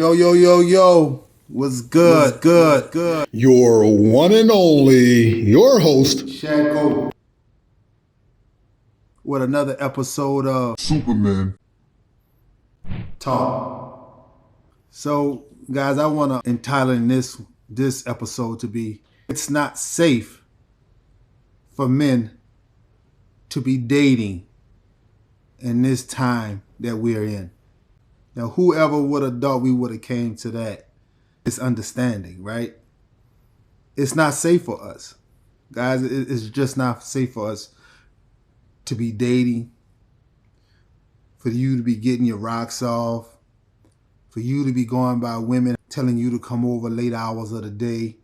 Yo, yo, yo, yo. What's good? Good. Your one and only, your host, Shaq with another episode of Superman. Talk. So, guys, I want to entitle this episode to be "It's Not Safe for Men to Be Dating in This Time That We're In." Now, whoever would have thought we would have came to this understanding, right? It's not safe for us. Guys, it's just not safe for us to be dating, for you to be getting your rocks off, for you to be going by women telling you to come over late hours of the day,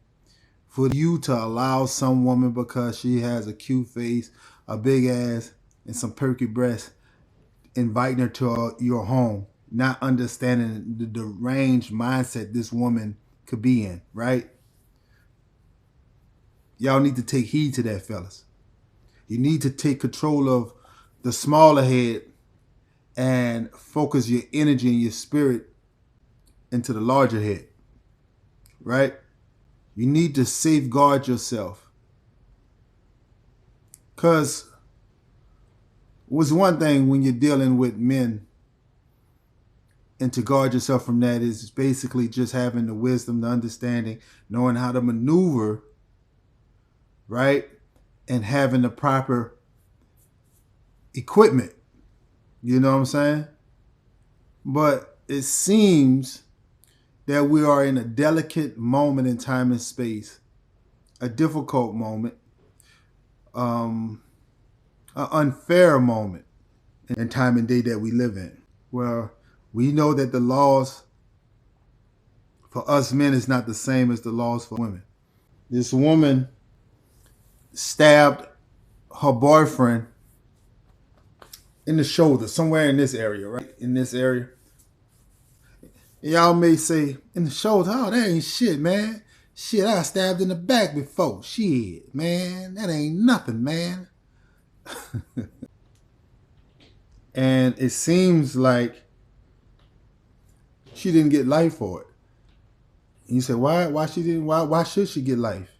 for you to allow some woman because she has a cute face, a big ass, and some perky breasts, inviting her to your home, not understanding the deranged mindset this woman could be in, right? Y'all need to take heed to that, fellas. You need to take control of the smaller head and focus your energy and your spirit into the larger head, right? You need to safeguard yourself. Because what's one thing when you're dealing with men, and to guard yourself from that is basically just having the wisdom, the understanding, knowing how to maneuver, right? And having the proper equipment. You know what I'm saying? But it seems that we are in a delicate moment in time and space, a difficult moment, an unfair moment in time and day that we live in, where we know that the laws for us men is not the same as the laws for women. This woman stabbed her boyfriend in the shoulder, somewhere in this area, right? In this area. Y'all may say, in the shoulder, oh, that ain't shit, man. Shit, I stabbed in the back before. Shit, man, that ain't nothing, man. And it seems like she didn't get life for it. And you say, why she didn't? Why should she get life?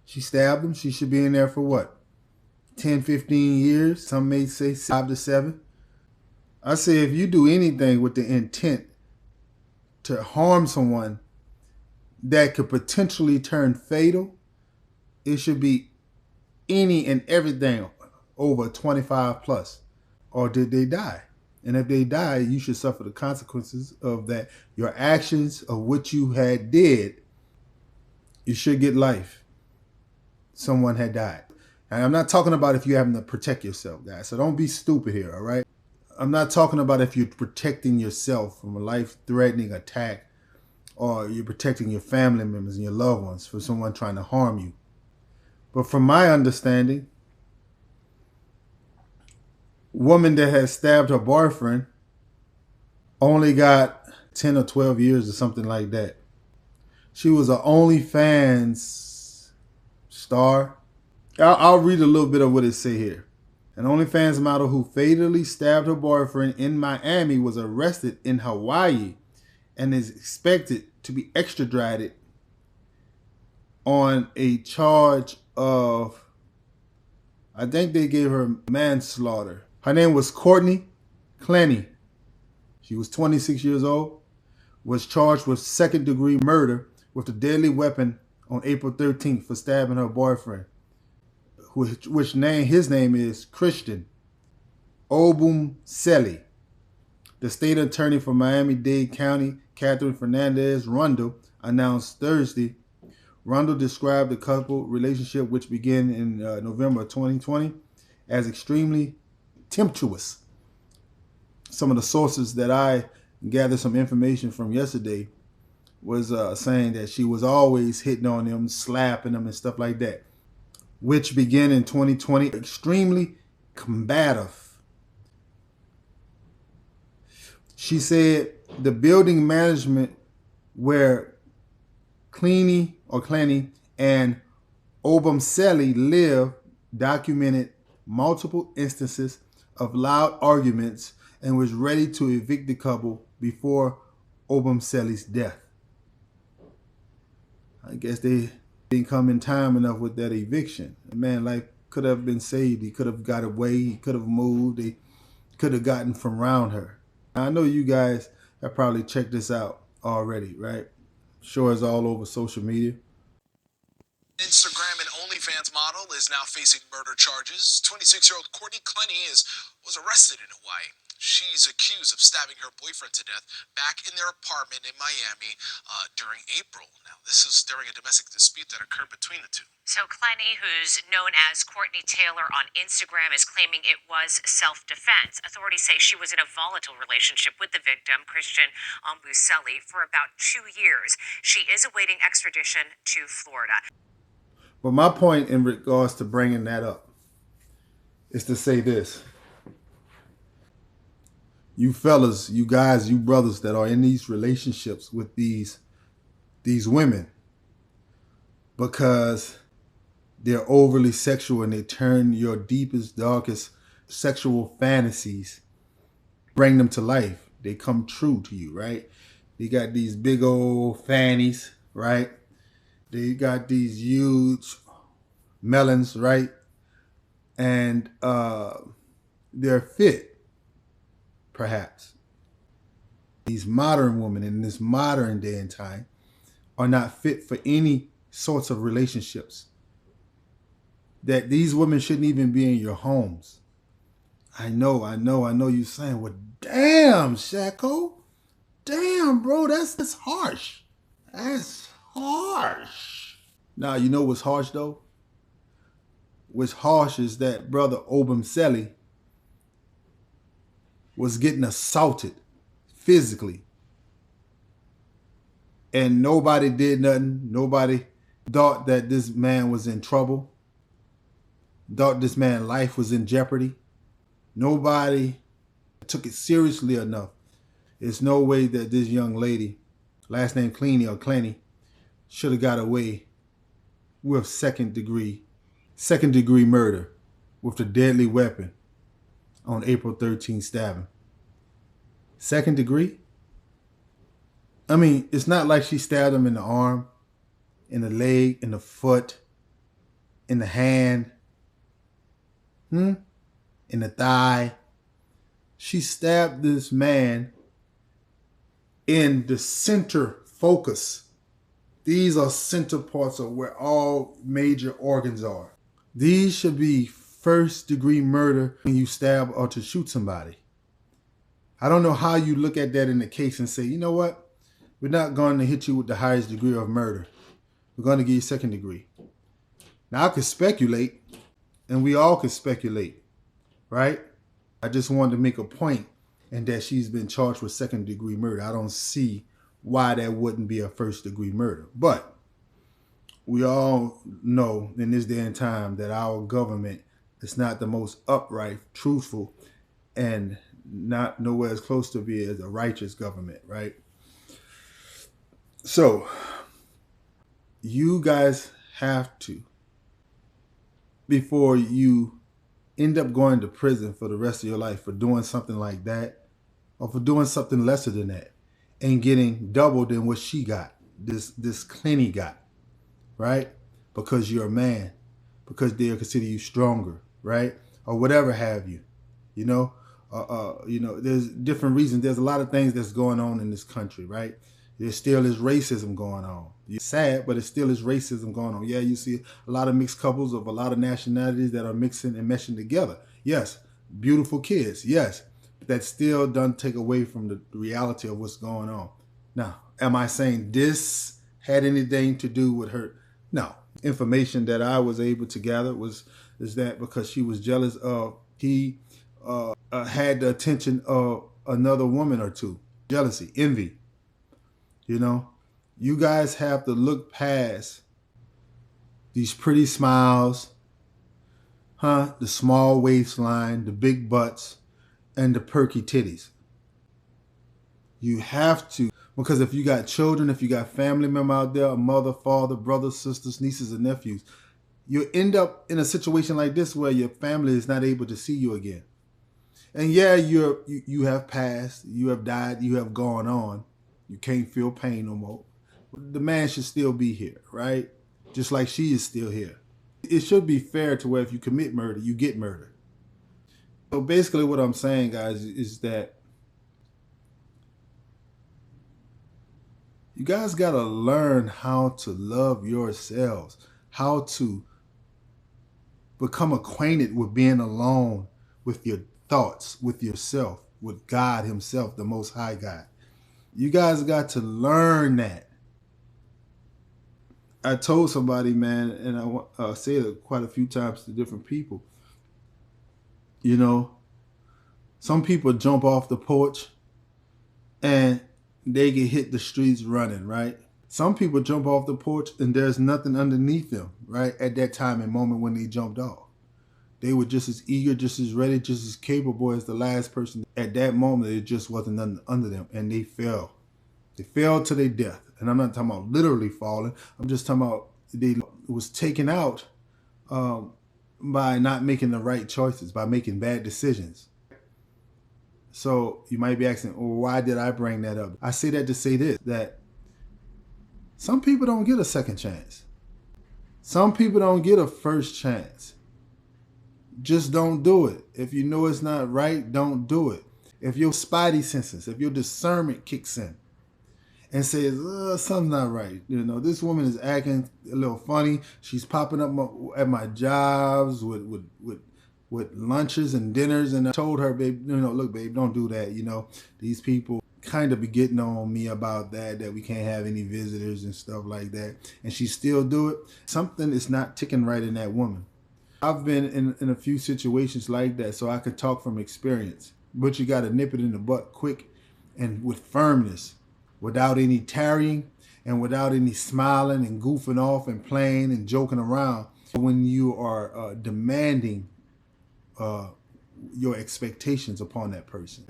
She stabbed him. She should be in there for what? 10, 15 years. Some may say 5 to 7. I say if you do anything with the intent to harm someone that could potentially turn fatal, it should be any and everything over 25 plus. Or did they die? And if they die, you should suffer the consequences of that. Your actions of what you had did, you should get life. Someone had died. And I'm not talking about if you're having to protect yourself, guys. So don't be stupid here, all right? I'm not talking about if you're protecting yourself from a life-threatening attack or you're protecting your family members and your loved ones from someone trying to harm you. But from my understanding, woman that has stabbed her boyfriend only got 10 or 12 years or something like that. She was an OnlyFans star. I'll read a little bit of what it say here. An OnlyFans model who fatally stabbed her boyfriend in Miami was arrested in Hawaii and is expected to be extradited on a charge of, I think they gave her manslaughter. Her name was Courtney Clancy. She was 26 years old, was charged with second-degree murder with a deadly weapon on April 13th for stabbing her boyfriend, his name is Christian Obumseli. The state attorney for Miami-Dade County, Catherine Fernandez Rundle, announced Thursday. Rundle described the couple relationship, which began in November 2020, as extremely tempestuous. Some of the sources that I gathered some information from yesterday was saying that she was always hitting on them, slapping them and stuff like that, which began in 2020, extremely combative. She said the building management where Clancy and Obumseli live documented multiple instances of loud arguments and was ready to evict the couple before Obumseli's death. I guess they didn't come in time enough with that eviction. The man life could have been saved. He could have got away. He could have moved. He could have gotten from around her. Now, I know you guys have probably checked this out already, right? Sure, it's all over social media. Instagram and OnlyFans model is now facing murder charges. 26-year-old Courtney Clenny was arrested in Hawaii. She's accused of stabbing her boyfriend to death back in their apartment in Miami during April. Now, this is during a domestic dispute that occurred between the two. So Clenny, who's known as Courtney Taylor on Instagram, is claiming it was self-defense. Authorities say she was in a volatile relationship with the victim, Christian Ombuseli, for about 2 years. She is awaiting extradition to Florida. But my point in regards to bringing that up is to say this. You fellas, you guys, you brothers that are in these relationships with these women because they're overly sexual and they turn your deepest, darkest sexual fantasies, bring them to life. They come true to you, right? They got these big old fannies, right? They got these huge melons, right? And they're fit, perhaps. These modern women in this modern day and time are not fit for any sorts of relationships. That these women shouldn't even be in your homes. I know you're saying, well, damn, Shacko. Damn, bro, that's harsh. That's harsh. Now, you know what's harsh, though? What's harsh is that brother Obumseli was getting assaulted physically. And nobody did nothing. Nobody thought that this man was in trouble. Thought this man's life was in jeopardy. Nobody took it seriously enough. There's no way that this young lady, last name Clenny, should have got away with second degree murder with a deadly weapon on April 13th stabbing. Second degree? I mean, it's not like she stabbed him in the arm, in the leg, in the foot, in the hand, in the thigh. She stabbed this man in the center focus. These are center parts of where all major organs are. These should be first degree murder when you stab or to shoot somebody. I don't know how you look at that in the case and say, you know what? We're not going to hit you with the highest degree of murder. We're going to give you second degree. Now I could speculate, and we all could speculate, right? I just wanted to make a point in that she's been charged with second degree murder. I don't see why that wouldn't be a first degree murder. But we all know in this day and time that our government is not the most upright, truthful, and not nowhere as close to be as a righteous government, right? So you guys have to, before you end up going to prison for the rest of your life for doing something like that, or for doing something lesser than that, and getting double than what she got, this Clenny got, right? Because you're a man, because they'll consider you stronger, right? Or whatever have you, you know? There's different reasons. There's a lot of things that's going on in this country, right? There still is racism going on. It's sad, but it still is racism going on. Yeah, you see a lot of mixed couples of a lot of nationalities that are mixing and meshing together. Yes, beautiful kids. Yes, but that still doesn't take away from the reality of what's going on. Now, am I saying this had anything to do with her? No. Information that I was able to gather is that because she was jealous of he had the attention of another woman or two. Jealousy, envy. You know, you guys have to look past these pretty smiles, the small waistline, the big butts, and the perky titties. You have to, because if you got children, if you got family member out there, a mother, father, brothers, sisters, nieces, and nephews, you end up in a situation like this where your family is not able to see you again. And yeah, you have passed, you have died, you have gone on. You can't feel pain no more. The man should still be here, right? Just like she is still here. It should be fair to where if you commit murder, you get murdered. So basically what I'm saying, guys, is that you guys got to learn how to love yourselves, how to become acquainted with being alone with your thoughts, with yourself, with God himself, the Most High God. You guys got to learn that. I told somebody, man, and I said it quite a few times to different people, you know, some people jump off the porch and they get hit the streets running, right? Some people jump off the porch and there's nothing underneath them, right? At that time and moment when they jumped off. They were just as eager, just as ready, just as capable as the last person. At that moment, it just wasn't nothing under them and they fell. They fell to their death. And I'm not talking about literally falling. I'm just talking about they was taken out by not making the right choices, by making bad decisions. So you might be asking, well, why did I bring that up? I say that to say this, that some people don't get a second chance. Some people don't get a first chance. Just don't do it. If you know it's not right, don't do it. If your spidey senses, if your discernment kicks in and says, something's not right. You know, this woman is acting a little funny. She's popping up at my jobs with lunches and dinners. And I told her, babe, look, babe, don't do that. You know, these people kind of be getting on me about that we can't have any visitors and stuff like that. And she still do it. Something is not ticking right in that woman. I've been in a few situations like that, so I could talk from experience. But you got to nip it in the butt quick and with firmness, without any tarrying and without any smiling and goofing off and playing and joking around when you are demanding your expectations upon that person.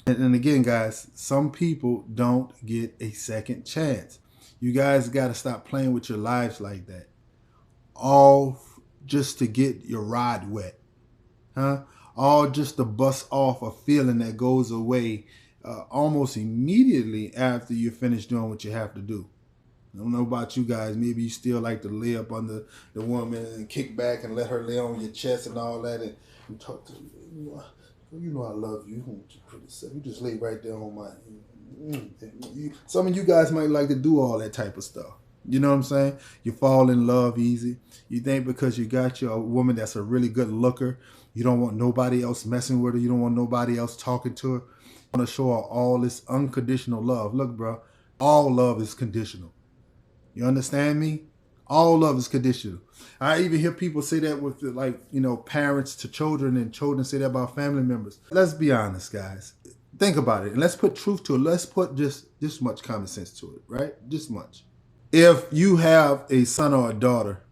And again, guys, some people don't get a second chance. You guys got to stop playing with your lives like that. All just to get your rod wet. All just to bust off a feeling that goes away almost immediately after you're finished doing what you have to do. I don't know about you guys. Maybe you still like to lay up under the woman and kick back and let her lay on your chest and all that and talk to you. You know I love you. You just lay right there on my... Some of you guys might like to do all that type of stuff. You know what I'm saying? You fall in love easy. You think because you got your woman that's a really good looker, you don't want nobody else messing with her. You don't want nobody else talking to her. You want to show her all this unconditional love. Look, bro, all love is conditional. You understand me? All love is conditional. I even hear people say that with parents to children, and children say that about family members. Let's be honest, guys. Think about it. And let's put truth to it. Let's put just this much common sense to it, right? This much. If you have a son or a daughter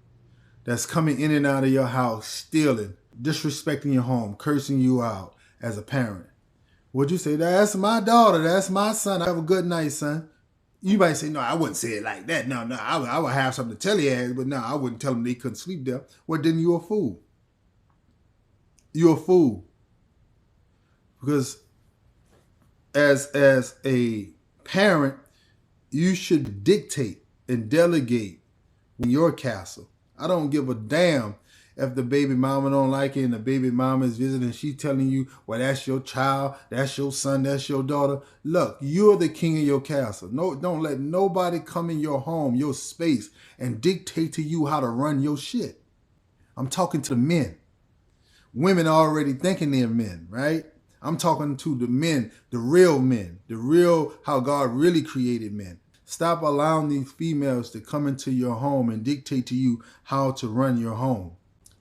that's coming in and out of your house, stealing, disrespecting your home, cursing you out as a parent, would you say, that's my daughter, that's my son, have a good night, son? You might say, no, I wouldn't say it like that. No, I would have something to tell your ass, but no, I wouldn't tell them they couldn't sleep there. Well, then you're a fool. You're a fool. Because as a parent, you should dictate and delegate in your castle. I don't give a damn if the baby mama don't like it and the baby mama is visiting, she telling you, well, that's your child, that's your son, that's your daughter. Look, you're the king of your castle. No, don't let nobody come in your home, your space, and dictate to you how to run your shit. I'm talking to the men. Women are already thinking they're men, right? I'm talking to the men, the real, how God really created men. Stop allowing these females to come into your home and dictate to you how to run your home.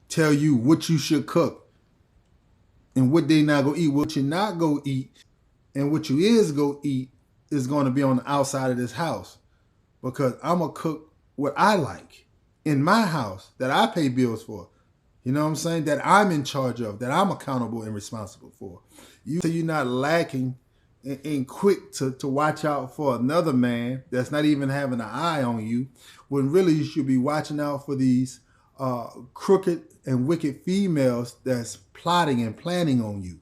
Tell you what you should cook and what they not gonna eat, what you not gonna eat, and what you is gonna eat is gonna be on the outside of this house. Because I'm gonna cook what I like in my house that I pay bills for. You know what I'm saying? That I'm in charge of, that I'm accountable and responsible for. You say you're not lacking and quick to watch out for another man that's not even having an eye on you, when really you should be watching out for these crooked and wicked females that's plotting and planning on you.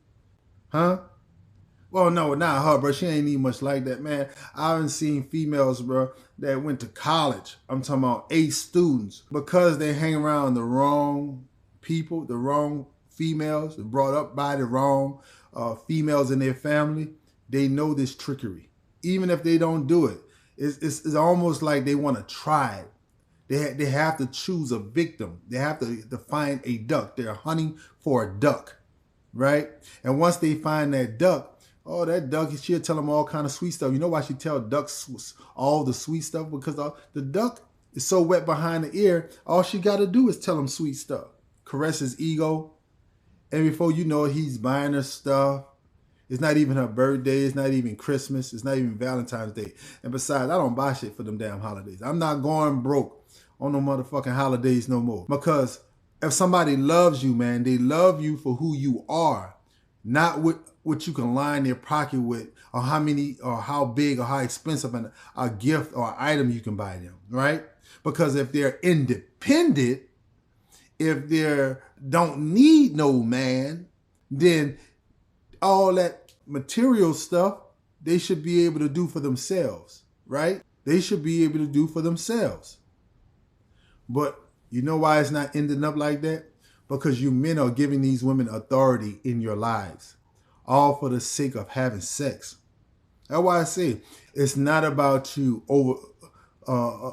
Well, no, not her, bro. She ain't even much like that, man. I haven't seen females, bro, that went to college. I'm talking about 8 students because they hang around the wrong people, the wrong females, brought up by the wrong females in their family. They know this trickery. Even if they don't do it, it's almost like they want to try it. They have to choose a victim. They have to find a duck. They're hunting for a duck, right? And once they find that duck, oh, that duck, she'll tell them all kind of sweet stuff. You know why she tell ducks all the sweet stuff? Because the duck is so wet behind the ear, all she got to do is tell him sweet stuff. Caress his ego. And before you know it, he's buying her stuff. It's not even her birthday. It's not even Christmas. It's not even Valentine's Day. And besides, I don't buy shit for them damn holidays. I'm not going broke on no motherfucking holidays no more. Because if somebody loves you, man, they love you for who you are, not what you can line their pocket with, or how many, or how big, or how expensive a gift or item you can buy them, right? Because if they're independent, if they don't need no man, then all that material stuff they should be able to do for themselves, right? They should be able to do for themselves. But you know why it's not ending up like that? Because you men are giving these women authority in your lives, all for the sake of having sex. That's why I say it's not about you over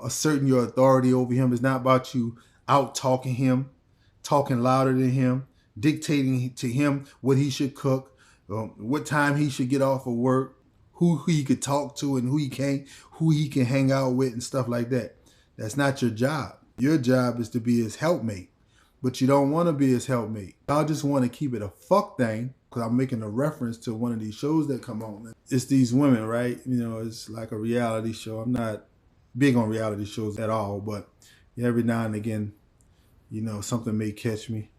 asserting your authority over him. It's not about you out talking him, talking louder than him, dictating to him what he should cook, what time he should get off of work, who he could talk to and who he can't, who he can hang out with and stuff like that. That's not your job. Your job is to be his helpmate, but you don't want to be his helpmate. I just want to keep it a fuck thing because I'm making a reference to one of these shows that come on. It's these women, right? You know, it's like a reality show. I'm not big on reality shows at all, but every now and again, you know, something may catch me,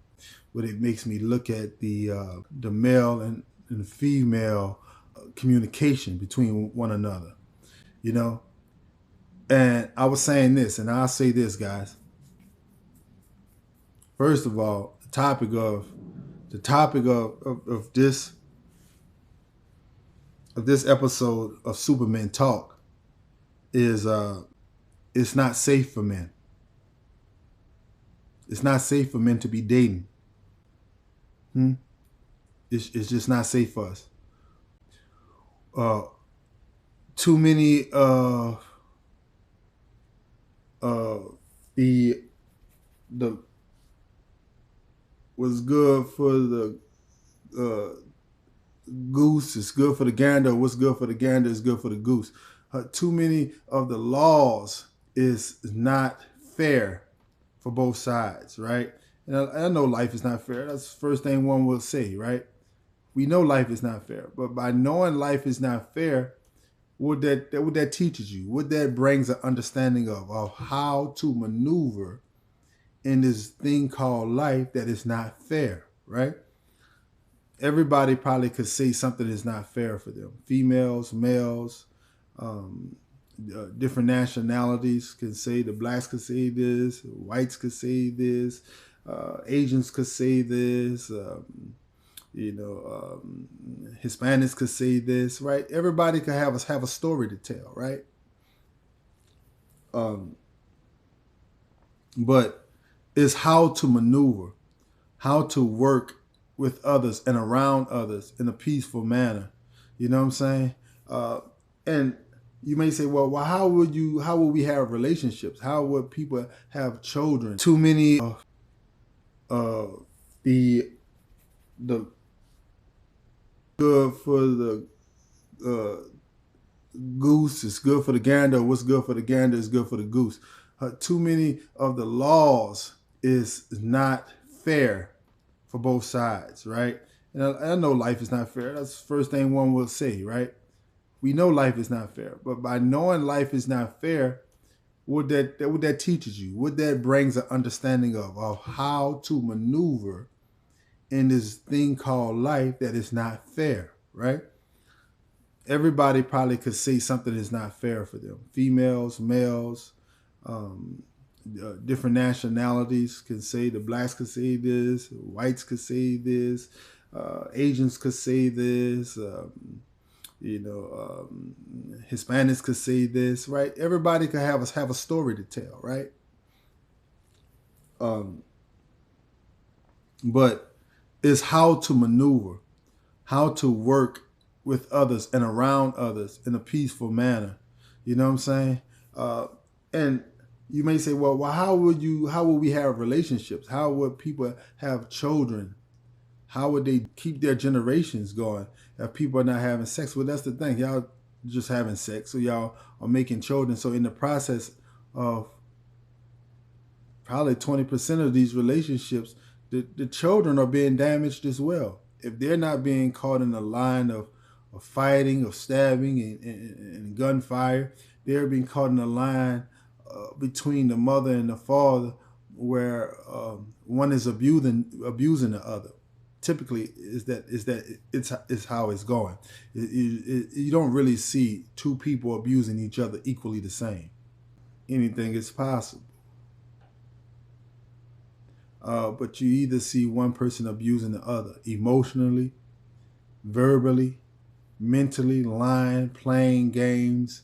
but it makes me look at the male and female communication between one another, you know? And I was saying this, and I'll say this, guys. First of all, the topic of this episode of Superman Talk is it's not safe for men. It's not safe for men to be dating. It's just not safe for us. Too many the what's good for the goose is good for the gander. What's good for the gander is good for the goose. Too many of the laws is not fair for both sides, right? And I know life is not fair. That's the first thing one will say, right? We know life is not fair, but by knowing life is not fair, what that teaches you, what that brings an understanding of how to maneuver in this thing called life that is not fair, right? Everybody probably could say something is not fair for them. Females, males, different nationalities can say, the blacks could say this, whites could say this, Asians could say this, Hispanics could say this, right? Everybody could have a story to tell, right? But it's how to maneuver, how to work with others and around others in a peaceful manner. You know what I'm saying? And you may say, well, how would we have relationships? How would people have children? Too many the good for the goose is good for the gander. What's good for the gander is good for the goose. Too many of the laws is not fair for both sides, right? And I know life is not fair. That's the first thing one will say, right? We know life is not fair, but by knowing life is not fair, what that teaches you, what that brings an understanding of how to maneuver in this thing called life that is not fair, right? Everybody probably could say something is not fair for them. Females, males, different nationalities can say, the blacks could say this, whites could say this, Asians could say this, Hispanics could say this, right? Everybody could have a story to tell, right? But it's how to maneuver, how to work with others and around others in a peaceful manner. You know what I'm saying? And you may say, well, how would we have relationships? How would people have children? How would they keep their generations going if people are not having sex? Well, that's the thing. Y'all just having sex, so y'all are making children. So in the process of probably 20% of these relationships, the children are being damaged as well. If they're not being caught in the line of fighting, of stabbing, and gunfire, they're being caught in the line between the mother and the father, where one is abusing the other. Typically, it's how it's going. You don't really see two people abusing each other equally the same. Anything is possible. But you either see one person abusing the other emotionally, verbally, mentally, lying, playing games,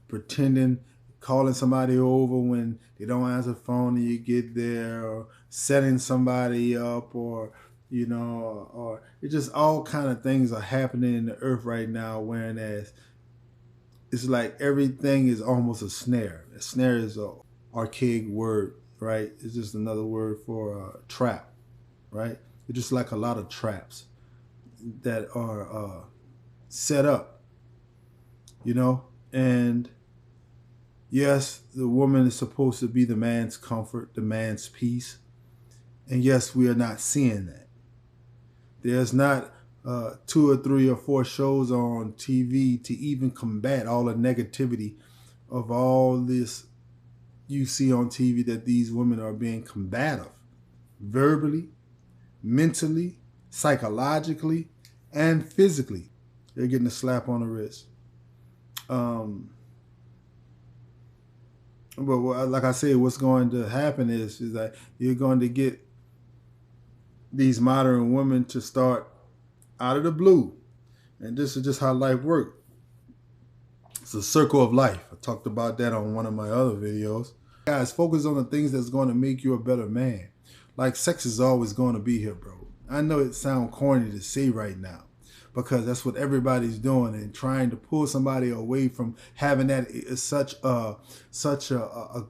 pretending, calling somebody over when they don't answer the phone and you get there, or setting somebody up, or or it's just all kind of things are happening in the earth right now, whereas it's like everything is almost a snare. A snare is an archaic word, right? It's just another word for trap, right? It's just like a lot of traps that are set up, and yes, the woman is supposed to be the man's comfort, the man's peace, and yes, we are not seeing that. There's not 2 or 3 or 4 shows on TV to even combat all the negativity of all this you see on TV, that these women are being combative, verbally, mentally, psychologically, and physically. They're getting a slap on the wrist. But like I said, what's going to happen is that you're going to get these modern women to start out of the blue. And this is just how life works. It's a circle of life. I talked about that on one of my other videos. Guys, focus on the things that's going to make you a better man. Like, sex is always going to be here, bro. I know it sounds corny to say right now, because that's what everybody's doing, and trying to pull somebody away from having that is such a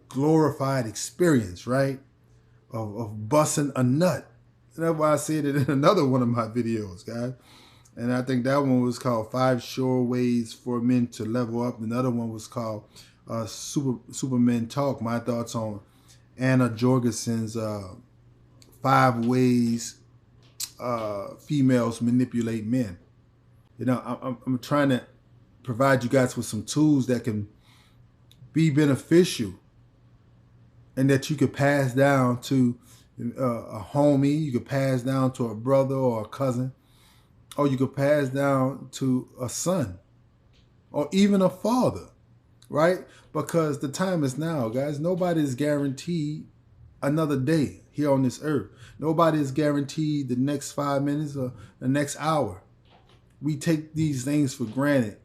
glorified experience, right? Of busting a nut. And that's why I said it in another one of my videos, guys. And I think that one was called 5 Sure Ways for Men to Level Up. Another one was called Superman Talk, my thoughts on Anna Jorgensen's 5 Ways Females Manipulate Men. I'm trying to provide you guys with some tools that can be beneficial and that you could pass down to a homie, you could pass down to a brother or a cousin, or you could pass down to a son, or even a father, right? Because the time is now, guys. Nobody is guaranteed another day here on this earth. Nobody is guaranteed the next 5 minutes or the next hour. We take these things for granted,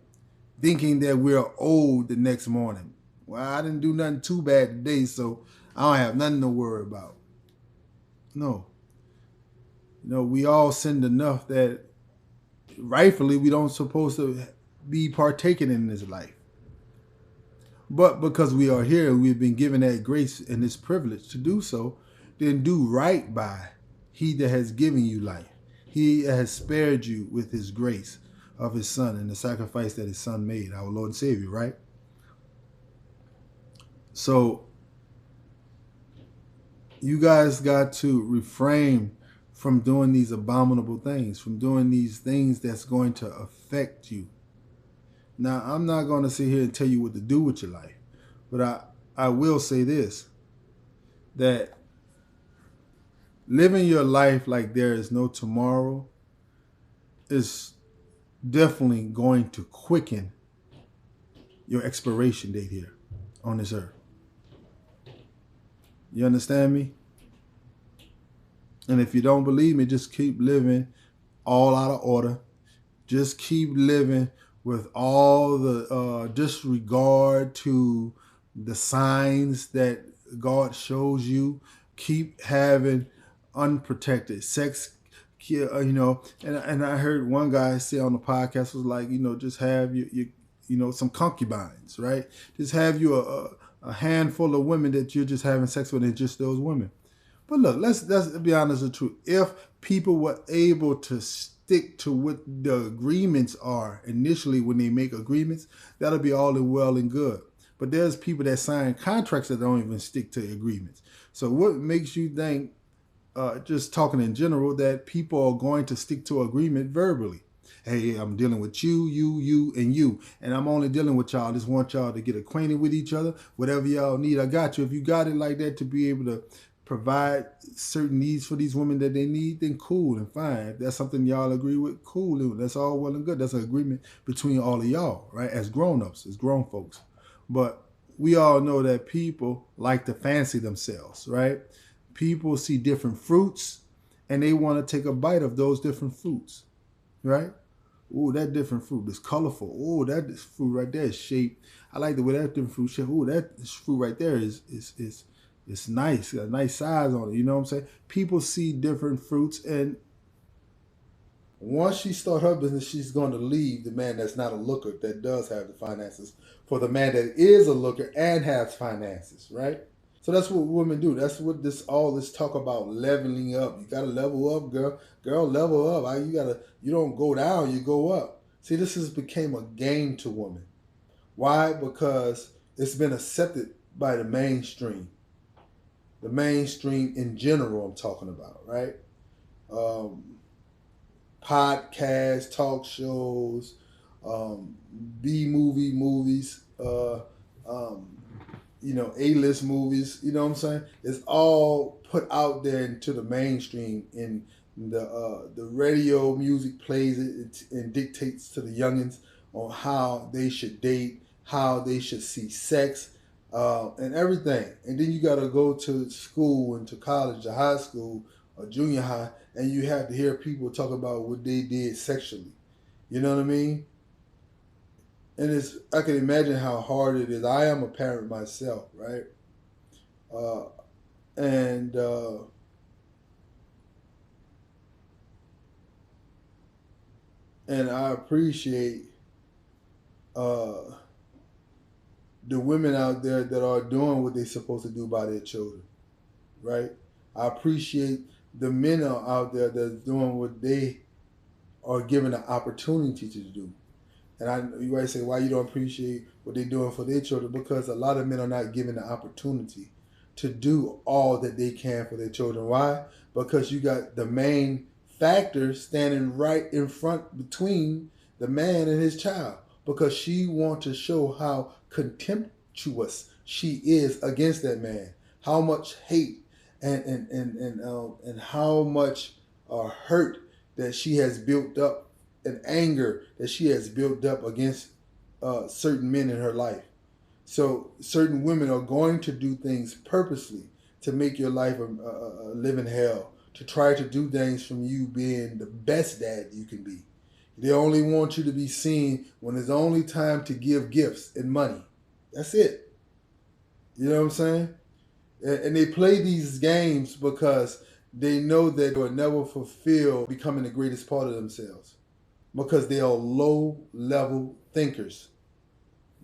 thinking that we're old the next morning. Well, I didn't do nothing too bad today, so I don't have nothing to worry about. No. We all sinned enough that rightfully we don't supposed to be partaking in this life. But because we are here and we've been given that grace and this privilege to do so, then do right by he that has given you life. He has spared you with his grace of his son and the sacrifice that his son made, our Lord and Savior, right? So you guys got to refrain from doing these abominable things, from doing these things that's going to affect you. Now, I'm not going to sit here and tell you what to do with your life, but I will say this, that living your life like there is no tomorrow is definitely going to quicken your expiration date here on this earth. You understand me? And if you don't believe me, just keep living all out of order. Just keep living with all the disregard to the signs that God shows you. Keep having unprotected sex, and I heard one guy say on the podcast was like, just have your some concubines, right? Just have you a handful of women that you're just having sex with, and just those women. But look, let's be honest with the truth. If people were able to stick to what the agreements are initially when they make agreements, that'll be all well and good. But there's people that sign contracts that don't even stick to agreements. So what makes you think, just talking in general, that people are going to stick to agreement verbally? Hey, I'm dealing with you, and you. And I'm only dealing with y'all. I just want y'all to get acquainted with each other. Whatever y'all need, I got you. If you got it like that to be able to provide certain needs for these women that they need, then cool and fine. If that's something y'all agree with, cool. That's all well and good. That's an agreement between all of y'all, right? As grown-ups, as grown folks. But we all know that people like to fancy themselves, right? People see different fruits and they want to take a bite of those different fruits, right? Oh, that different fruit is colorful. Oh, that fruit right there is shaped. I like the way that different fruit shaped. Oh, that fruit right there is nice. Got a nice size on it. You know what I'm saying? People see different fruits, and once she start her business, she's going to leave the man that's not a looker, that does have the finances, for the man that is a looker and has finances, right? So that's what women do. That's what all this talk about leveling up. You gotta level up, girl. Girl, level up. You don't go down, you go up. See, this has became a game to women. Why? Because it's been accepted by the mainstream. The mainstream in general, I'm talking about, right? Podcasts, talk shows, B-movie movies, A-list movies, you know what I'm saying? It's all put out there into the mainstream, and the radio music plays it and dictates to the youngins on how they should date, how they should see sex, and everything. And then you got to go to school and to college, to high school, or junior high, and you have to hear people talk about what they did sexually. You know what I mean? And I can imagine how hard it is. I am a parent myself, right? And I appreciate the women out there that are doing what they're supposed to do by their children, right? I appreciate the men out there that's doing what they are given the opportunity to do. And you might say, why you don't appreciate what they're doing for their children? Because a lot of men are not given the opportunity to do all that they can for their children. Why? Because you got the main factor standing right in front between the man and his child. Because she wants to show how contemptuous she is against that man. How much hate and how much hurt that she has built up, and anger that she has built up against certain men in her life. So certain women are going to do things purposely to make your life a living hell, to try to do things from you being the best dad you can be. They only want you to be seen when it's only time to give gifts and money. That's it. You know what I'm saying? And they play these games because they know that they will never fulfill becoming the greatest part of themselves. Because they are low-level thinkers.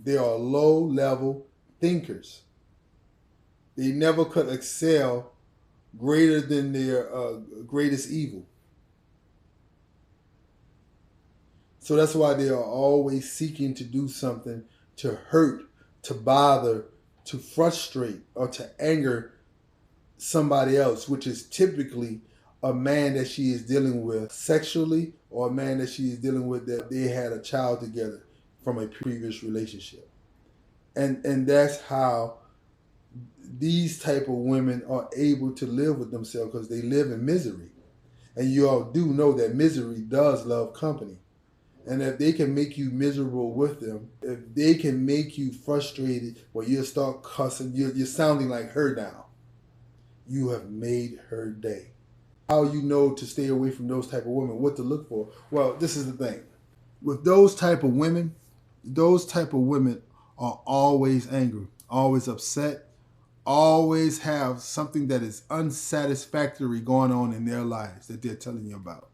They are low-level thinkers. They never could excel greater than their greatest evil. So that's why they are always seeking to do something to hurt, to bother, to frustrate, or to anger somebody else, which is typically a man that she is dealing with sexually, or a man that she is dealing with that they had a child together from a previous relationship. And that's how these type of women are able to live with themselves, because they live in misery. And you all do know that misery does love company. And if they can make you miserable with them, if they can make you frustrated, where you'll start cussing, you're sounding like her now, you have made her day. How you know to stay away from those type of women, what to look for? Well, this is the thing. With those type of women are always angry, always upset, always have something that is unsatisfactory going on in their lives that they're telling you about.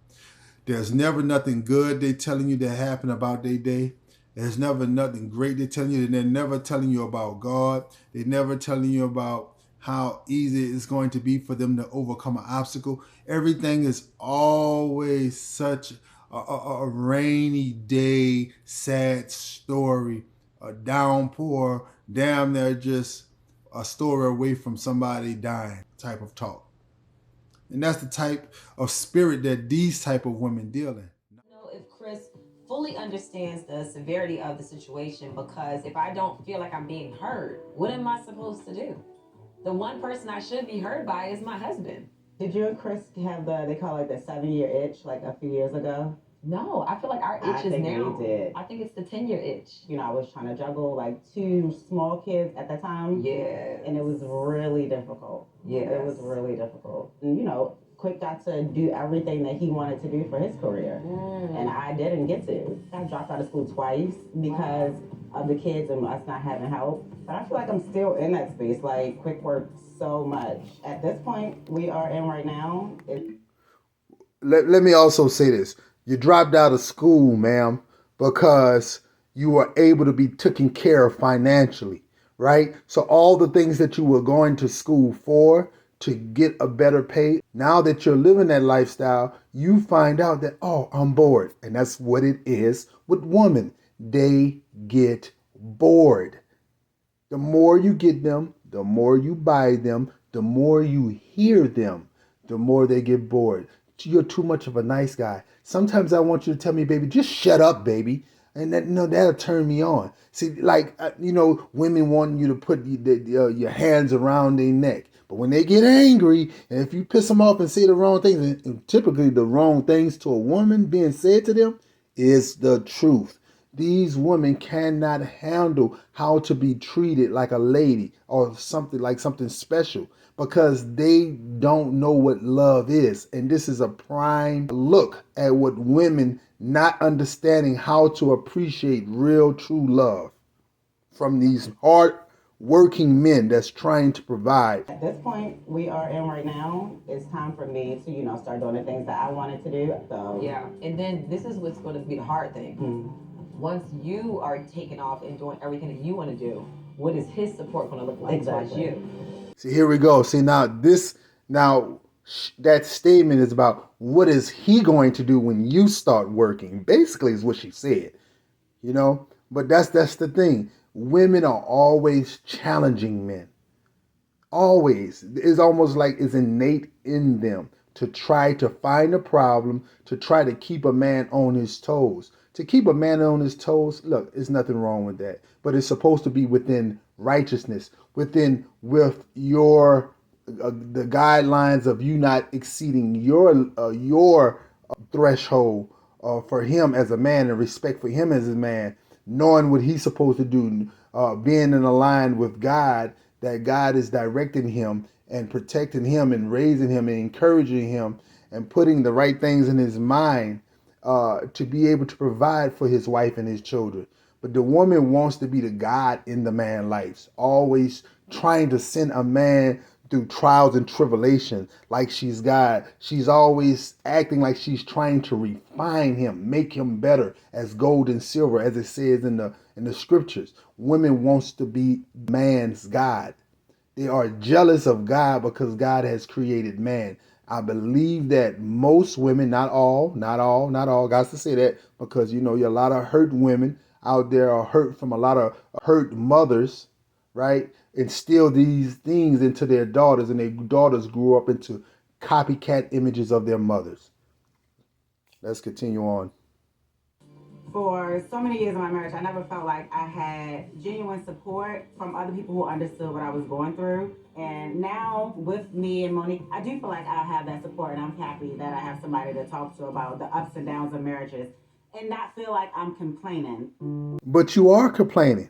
There's never nothing good they're telling you that happened about their day. There's never nothing great they're telling you. They're never telling you about God. They're never telling you about how easy it's going to be for them to overcome an obstacle. Everything is always such a rainy day, sad story, a downpour, damn near just a story away from somebody dying type of talk. And that's the type of spirit that these type of women deal in. Know if Chris fully understands the severity of the situation, because if I don't feel like I'm being heard, what am I supposed to do? The one person I should be heard by is my husband. Did you and Chris have they call it the 7-year itch like a few years ago? No, I feel like our itch is now. We did. I think it's the 10-year itch. You know, I was trying to juggle like 2 small kids at the time. Yeah. And it was really difficult. Yeah. It was really difficult. And, you know, Quick got to do everything that he wanted to do for his career. And I didn't get to. I dropped out of school twice because of the kids and us not having help. But I feel like I'm still in that space. Like, Quick worked so much. At this point we are in right now, let me also say this. You dropped out of school, ma'am, because you were able to be taken care of financially, right? So all the things that you were going to school for to get a better pay, now that you're living that lifestyle, you find out that, oh, I'm bored. And that's what it is with women. They get bored. The more you get them, the more you buy them, the more you hear them, the more they get bored. You're too much of a nice guy. Sometimes I want you to tell me, baby, just shut up, baby. And that'll turn me on. See, like, women want you to put your hands around their neck. But when they get angry, and if you piss them off and say the wrong things, and typically the wrong things to a woman being said to them is the truth. These women cannot handle how to be treated like a lady or something special, because they don't know what love is. And this is a prime look at what women not understanding how to appreciate real, true love from these hard working men that's trying to provide. At this point we are in right now, it's time for me to, start doing the things that I wanted to do. So yeah, and then this is what's going to be the hard thing. Once you are taking off and doing everything that you want to do, what is his support going to look like towards you? See, here we go. See, now that statement is about what is he going to do when you start working, basically is what she said, but that's the thing. Women are always challenging men. Always. It's almost like it's innate in them to try to find a problem, to try to keep a man on his toes. To keep a man on his toes, look, there's nothing wrong with that. But it's supposed to be within righteousness, with your the guidelines of you not exceeding your threshold for him as a man, and respect for him as a man, knowing what he's supposed to do, being in line with God, that God is directing him and protecting him and raising him and encouraging him and putting the right things in his mind to be able to provide for his wife and his children. But the woman wants to be the God in the man's life, always trying to send a man through trials and tribulation like she's God. She's always acting like she's trying to refine him, make him better as gold and silver, as it says in the scriptures. Women wants to be man's God. They are jealous of God because God has created man. I believe that most women, not all, got to say that, because you're a lot of hurt women out there are hurt from a lot of hurt mothers, right? Instill these things into their daughters, and their daughters grew up into copycat images of their mothers. Let's continue on. For so many years of my marriage, I never felt like I had genuine support from other people who understood what I was going through. And now with me and Monique, I do feel like I have that support, and I'm happy that I have somebody to talk to about the ups and downs of marriages and not feel like I'm complaining. But you are complaining.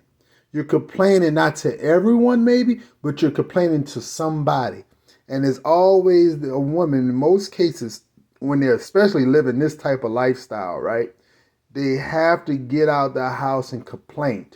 You're complaining not to everyone maybe, but you're complaining to somebody. And there's always a woman, in most cases, when they're especially living this type of lifestyle, right? they have to get out the house and complain.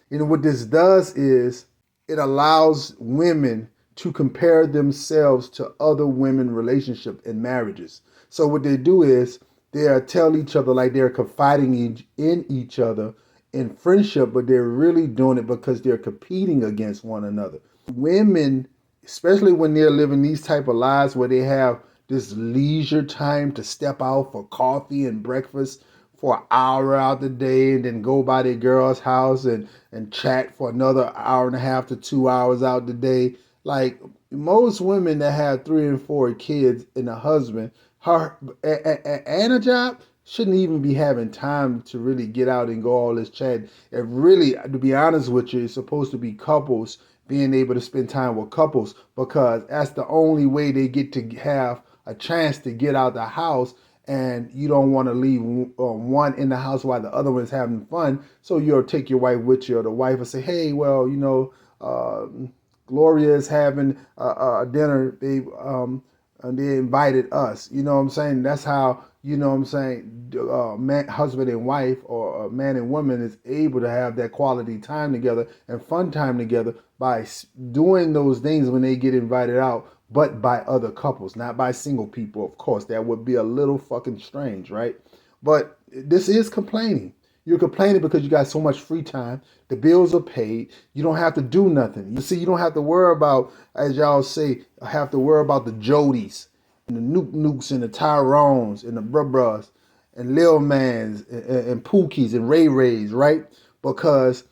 What this does is it allows women to compare themselves to other women relationships and marriages. So what they do is they tell each other like they're confiding in each other in friendship, but they're really doing it because they're competing against one another. Women, especially when they're living these type of lives where they have this leisure time to step out for coffee and breakfast for an hour out the day and then go by their girl's house and chat for another hour and a half to 2 hours out the day. Like most women that have 3 and 4 kids and a husband, and a job, shouldn't even be having time to really get out and go all this chat. And really, to be honest with you, it's supposed to be couples being able to spend time with couples, because that's the only way they get to have a chance to get out the house. And you don't want to leave one in the house while the other one's having fun. So you'll take your wife with you, or the wife will say, hey, well, Gloria is having a dinner, babe, and they invited us. You know what I'm saying? That's how, husband and wife, or man and woman, is able to have that quality time together and fun time together by doing those things when they get invited out, but by other couples, not by single people. Of course, that would be a little fucking strange, right? But this is complaining. You're complaining because you got so much free time. The bills are paid. You don't have to do nothing. You see, you don't have to worry about, as y'all say, have to worry about the Jodies and the Nukes and the Tyrones and the Bruh and Lil Mans and Pookies and Ray Rays, right? Because,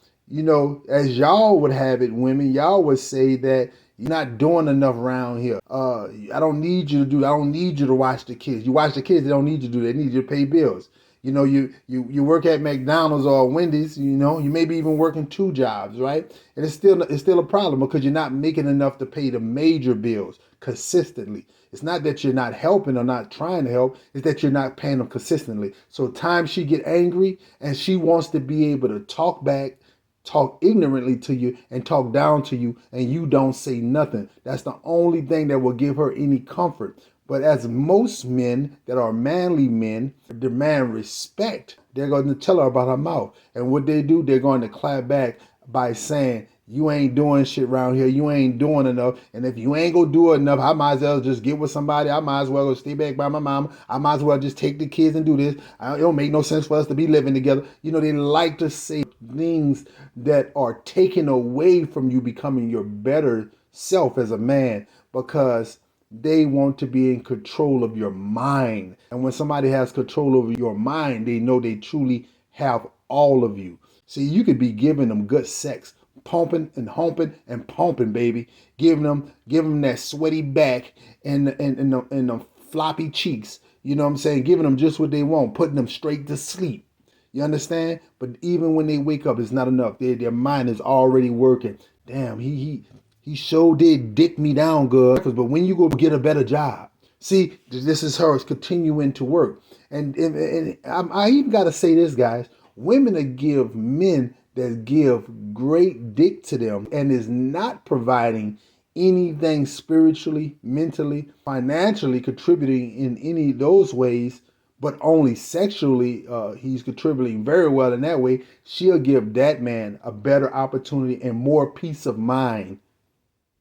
as y'all would have it, women, y'all would say that you're not doing enough around here. I don't need you to watch the kids. You watch the kids, they don't need you to do that. They need you to pay bills. You work at McDonald's or Wendy's, you may be even working 2 jobs, right? And it's still a problem because you're not making enough to pay the major bills consistently. It's not that you're not helping or not trying to help, it's that you're not paying them consistently. So times she get angry and she wants to be able to talk back, talk ignorantly to you and talk down to you, and you don't say nothing. That's the only thing that will give her any comfort. But as most men that are manly men demand respect, they're going to tell her about her mouth. And what they do, they're going to clap back by saying, you ain't doing shit around here. You ain't doing enough. And if you ain't gonna do enough, I might as well just get with somebody. I might as well go stay back by my mom. I might as well just take the kids and do this. It don't make no sense for us to be living together. They like to say things that are taken away from you becoming your better self as a man, because they want to be in control of your mind. And when somebody has control over your mind, they know they truly have all of you. See, you could be giving them good sex, pumping and humping and pumping, baby. Giving them that sweaty back and the floppy cheeks. You know what I'm saying? Giving them just what they want, putting them straight to sleep. You understand? But even when they wake up, it's not enough. Their mind is already working. Damn, he sure did dick me down good. But when you go get a better job, see, this is her continuing to work. And I even got to say this, guys. Women that give men that give great dick to them and is not providing anything spiritually, mentally, financially contributing in any of those ways, but only sexually, he's contributing very well in that way, she'll give that man a better opportunity and more peace of mind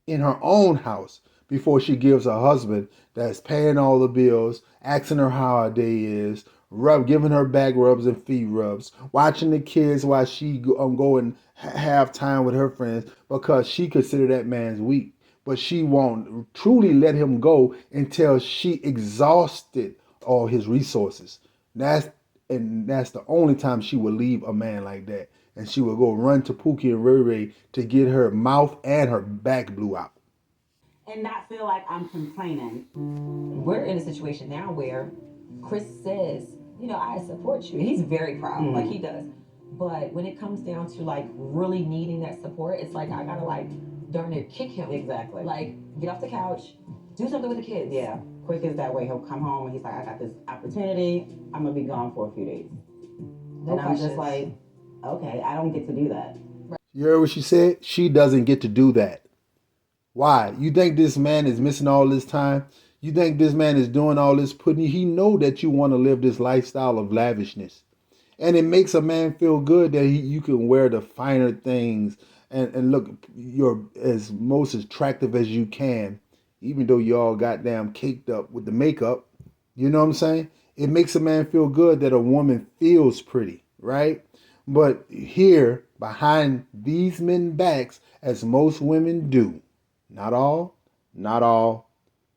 in her own house before she gives her husband that's paying all the bills, asking her how her day is, giving her back rubs and feet rubs, watching the kids while she go and have time with her friends, because she consider that man's weak. But she won't truly let him go until she exhausted all his resources. That's the only time she will leave a man like that. And she will go run to Pookie and Ray Ray to get her mouth and her back blew out. And not feel like I'm complaining. We're in a situation now where Chris says, I support you. He's very proud, like he does. But when it comes down to like really needing that support, it's like I gotta like darn near kick him. Exactly. Like get off the couch, do something with the kids. Yeah. Quick as that way, he'll come home and he's like, I got this opportunity. I'm gonna be gone for a few days. And I'm just like, okay, I don't get to do that. You heard what she said? She doesn't get to do that. Why? You think this man is missing all this time? You think this man is doing all this putting? He know that you want to live this lifestyle of lavishness. And it makes a man feel good that you can wear the finer things and look you're as most attractive as you can, even though you all goddamn caked up with the makeup. You know what I'm saying? It makes a man feel good that a woman feels pretty, right? But here, behind these men backs, as most women do, not all, not all,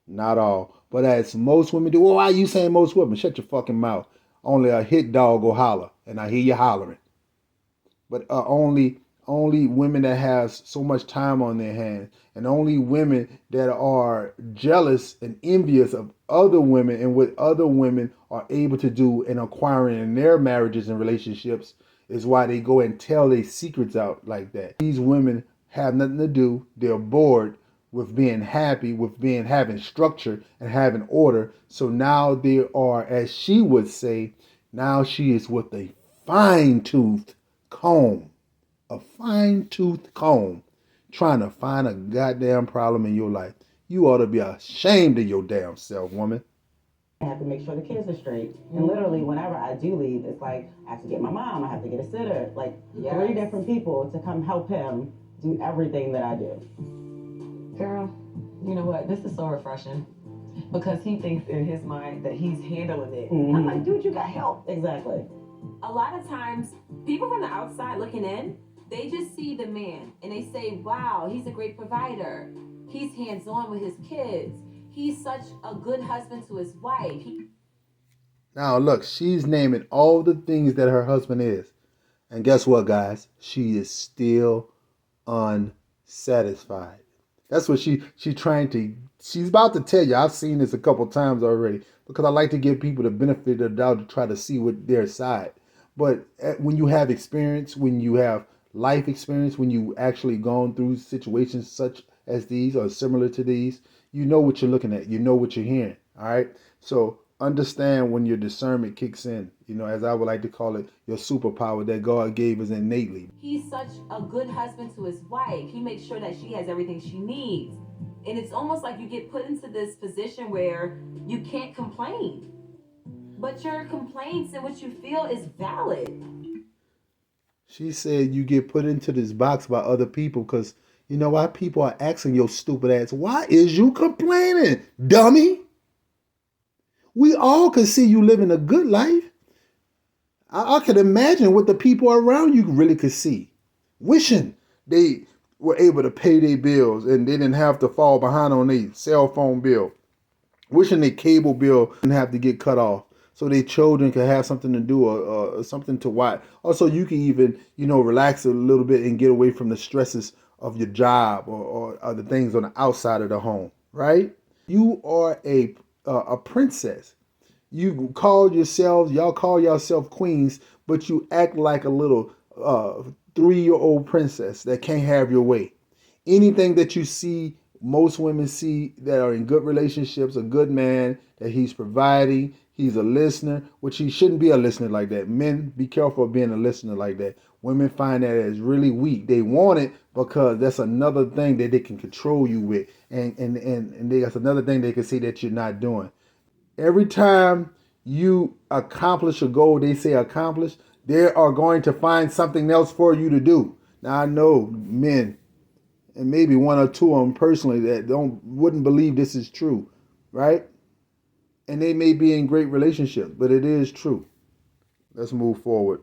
not all, but as most women do. Well, why are you saying most women? Shut your fucking mouth. Only a hit dog will holler, and I hear you hollering. But only women that has so much time on their hands, and only women that are jealous and envious of other women and what other women are able to do and acquiring in their marriages and relationships is why they go and tell their secrets out like that. These women have nothing to do. They're bored with being happy, with being having structure and having order. So now they are, as she would say, now she is with a fine-toothed comb, a fine-toothed comb, trying to find a goddamn problem in your life. You ought to be ashamed of your damn self, woman. I have to make sure the kids are straight. And literally, whenever I do leave, it's like I have to get my mom, I have to get a sitter, like 3 different people to come help him do everything that I do. Girl, you know what? This is so refreshing because he thinks in his mind that he's handling it. I'm like, dude, you got help. Exactly. A lot of times, people from the outside looking in, they just see the man and they say, wow, he's a great provider. He's hands-on with his kids. He's such a good husband to his wife. Now look, she's naming all the things that her husband is. And guess what, guys? She is still unsatisfied. That's what she's trying to, she's about to tell you. I've seen this a couple times already because I like to give people the benefit of the doubt to try to see what their side. But when you have experience, when you have life experience, when you actually gone through situations such as these or similar to these, you know what you're looking at. You know what you're hearing. All right. So understand when your discernment kicks in, you know, as I would like to call it, your superpower that God gave us innately. He's such a good husband to his wife. He makes sure that she has everything she needs. And it's almost like you get put into this position where you can't complain. But your complaints and what you feel is valid. She said you get put into this box by other people because you know why? People are asking your stupid ass, why is you complaining, dummy? We all can see you living a good life. I can imagine what the people around you really could see. Wishing they were able to pay their bills and they didn't have to fall behind on their cell phone bill. Wishing their cable bill didn't have to get cut off so their children could have something to do or something to watch. Also, you can even, you know, relax a little bit and get away from the stresses of your job or the things on the outside of the home, right? You are a princess. You call yourselves, y'all call yourself queens, but you act like a little 3-year-old princess that can't have your way. Anything that you see, most women see that are in good relationships, a good man, that he's providing, he's a listener, which he shouldn't be a listener like that. Men, be careful of being a listener like that. Women find that as really weak. They want it because that's another thing that they can control you with. And that's another thing they can see that you're not doing. Every time you accomplish a goal, they say accomplish, they are going to find something else for you to do. Now I know men, and maybe 1 or 2 of them personally, that wouldn't believe this is true, right? And they may be in great relationships, but it is true. Let's move forward.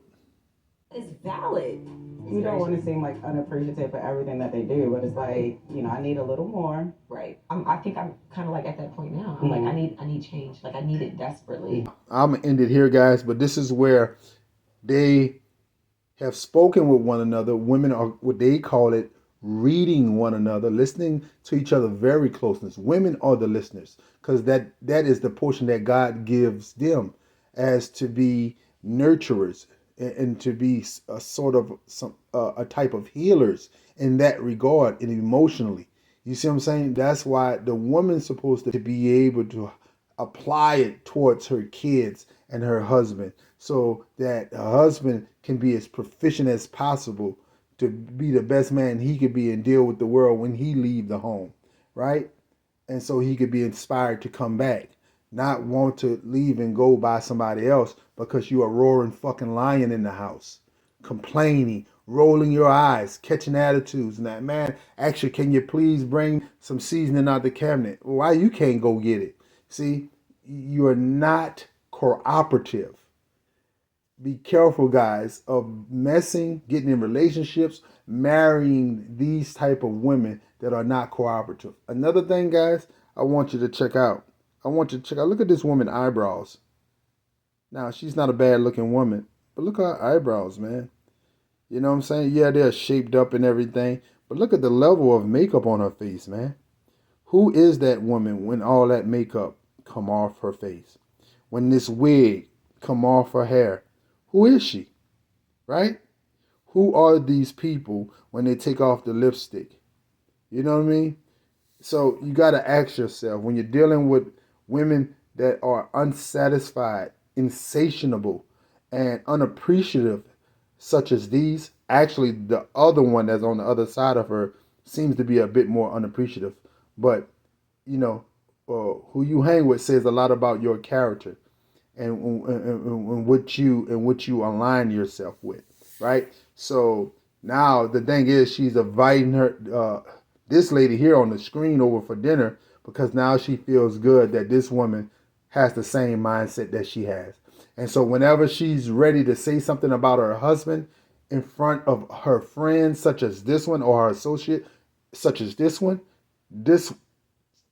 It's valid. You don't want to seem like unappreciative for everything that they do, but it's like, you know, I need a little more. Right. I think I'm kind of like at that point now. I'm like, I need change. Like I need it desperately. I'm gonna end it here, guys, but this is where they have spoken with one another. Women are what they call it, reading one another, listening to each other very closeness. Women are the listeners because that is the portion that God gives them as to be nurturers and to be a sort of a type of healers in that regard and emotionally. You see what I'm saying? That's why the woman's supposed to be able to apply it towards her kids and her husband so that her husband can be as proficient as possible to be the best man he could be and deal with the world when he leave the home, right? And so he could be inspired to come back. not want to leave and go by somebody else because you are a roaring fucking lion in the house, complaining, rolling your eyes, catching attitudes, and that man, actually, can you please bring some seasoning out the cabinet? Why you can't go get it? See, you are not cooperative. Be careful, guys, of getting in relationships, marrying these type of women that are not cooperative. Another thing, guys, I want you to check out. Look at this woman's eyebrows. Now, she's not a bad looking woman, but look at her eyebrows, man. You know what I'm saying? Yeah, they're shaped up and everything, but look at the level of makeup on her face, man. Who is that woman when all that makeup come off her face? When this wig come off her hair? Who is she? Right? Who are these people when they take off the lipstick? You know what I mean? So you got to ask yourself, when you're dealing with women that are unsatisfied, insatiable, and unappreciative, such as these, actually the other one that's on the other side of her seems to be a bit more unappreciative. But, who you hang with says a lot about your character and what you align yourself with, right? So now the thing is, she's inviting this lady here on the screen over for dinner because now she feels good that this woman has the same mindset that she has. And so whenever she's ready to say something about her husband in front of her friends, such as this one, or her associate, such as this one, this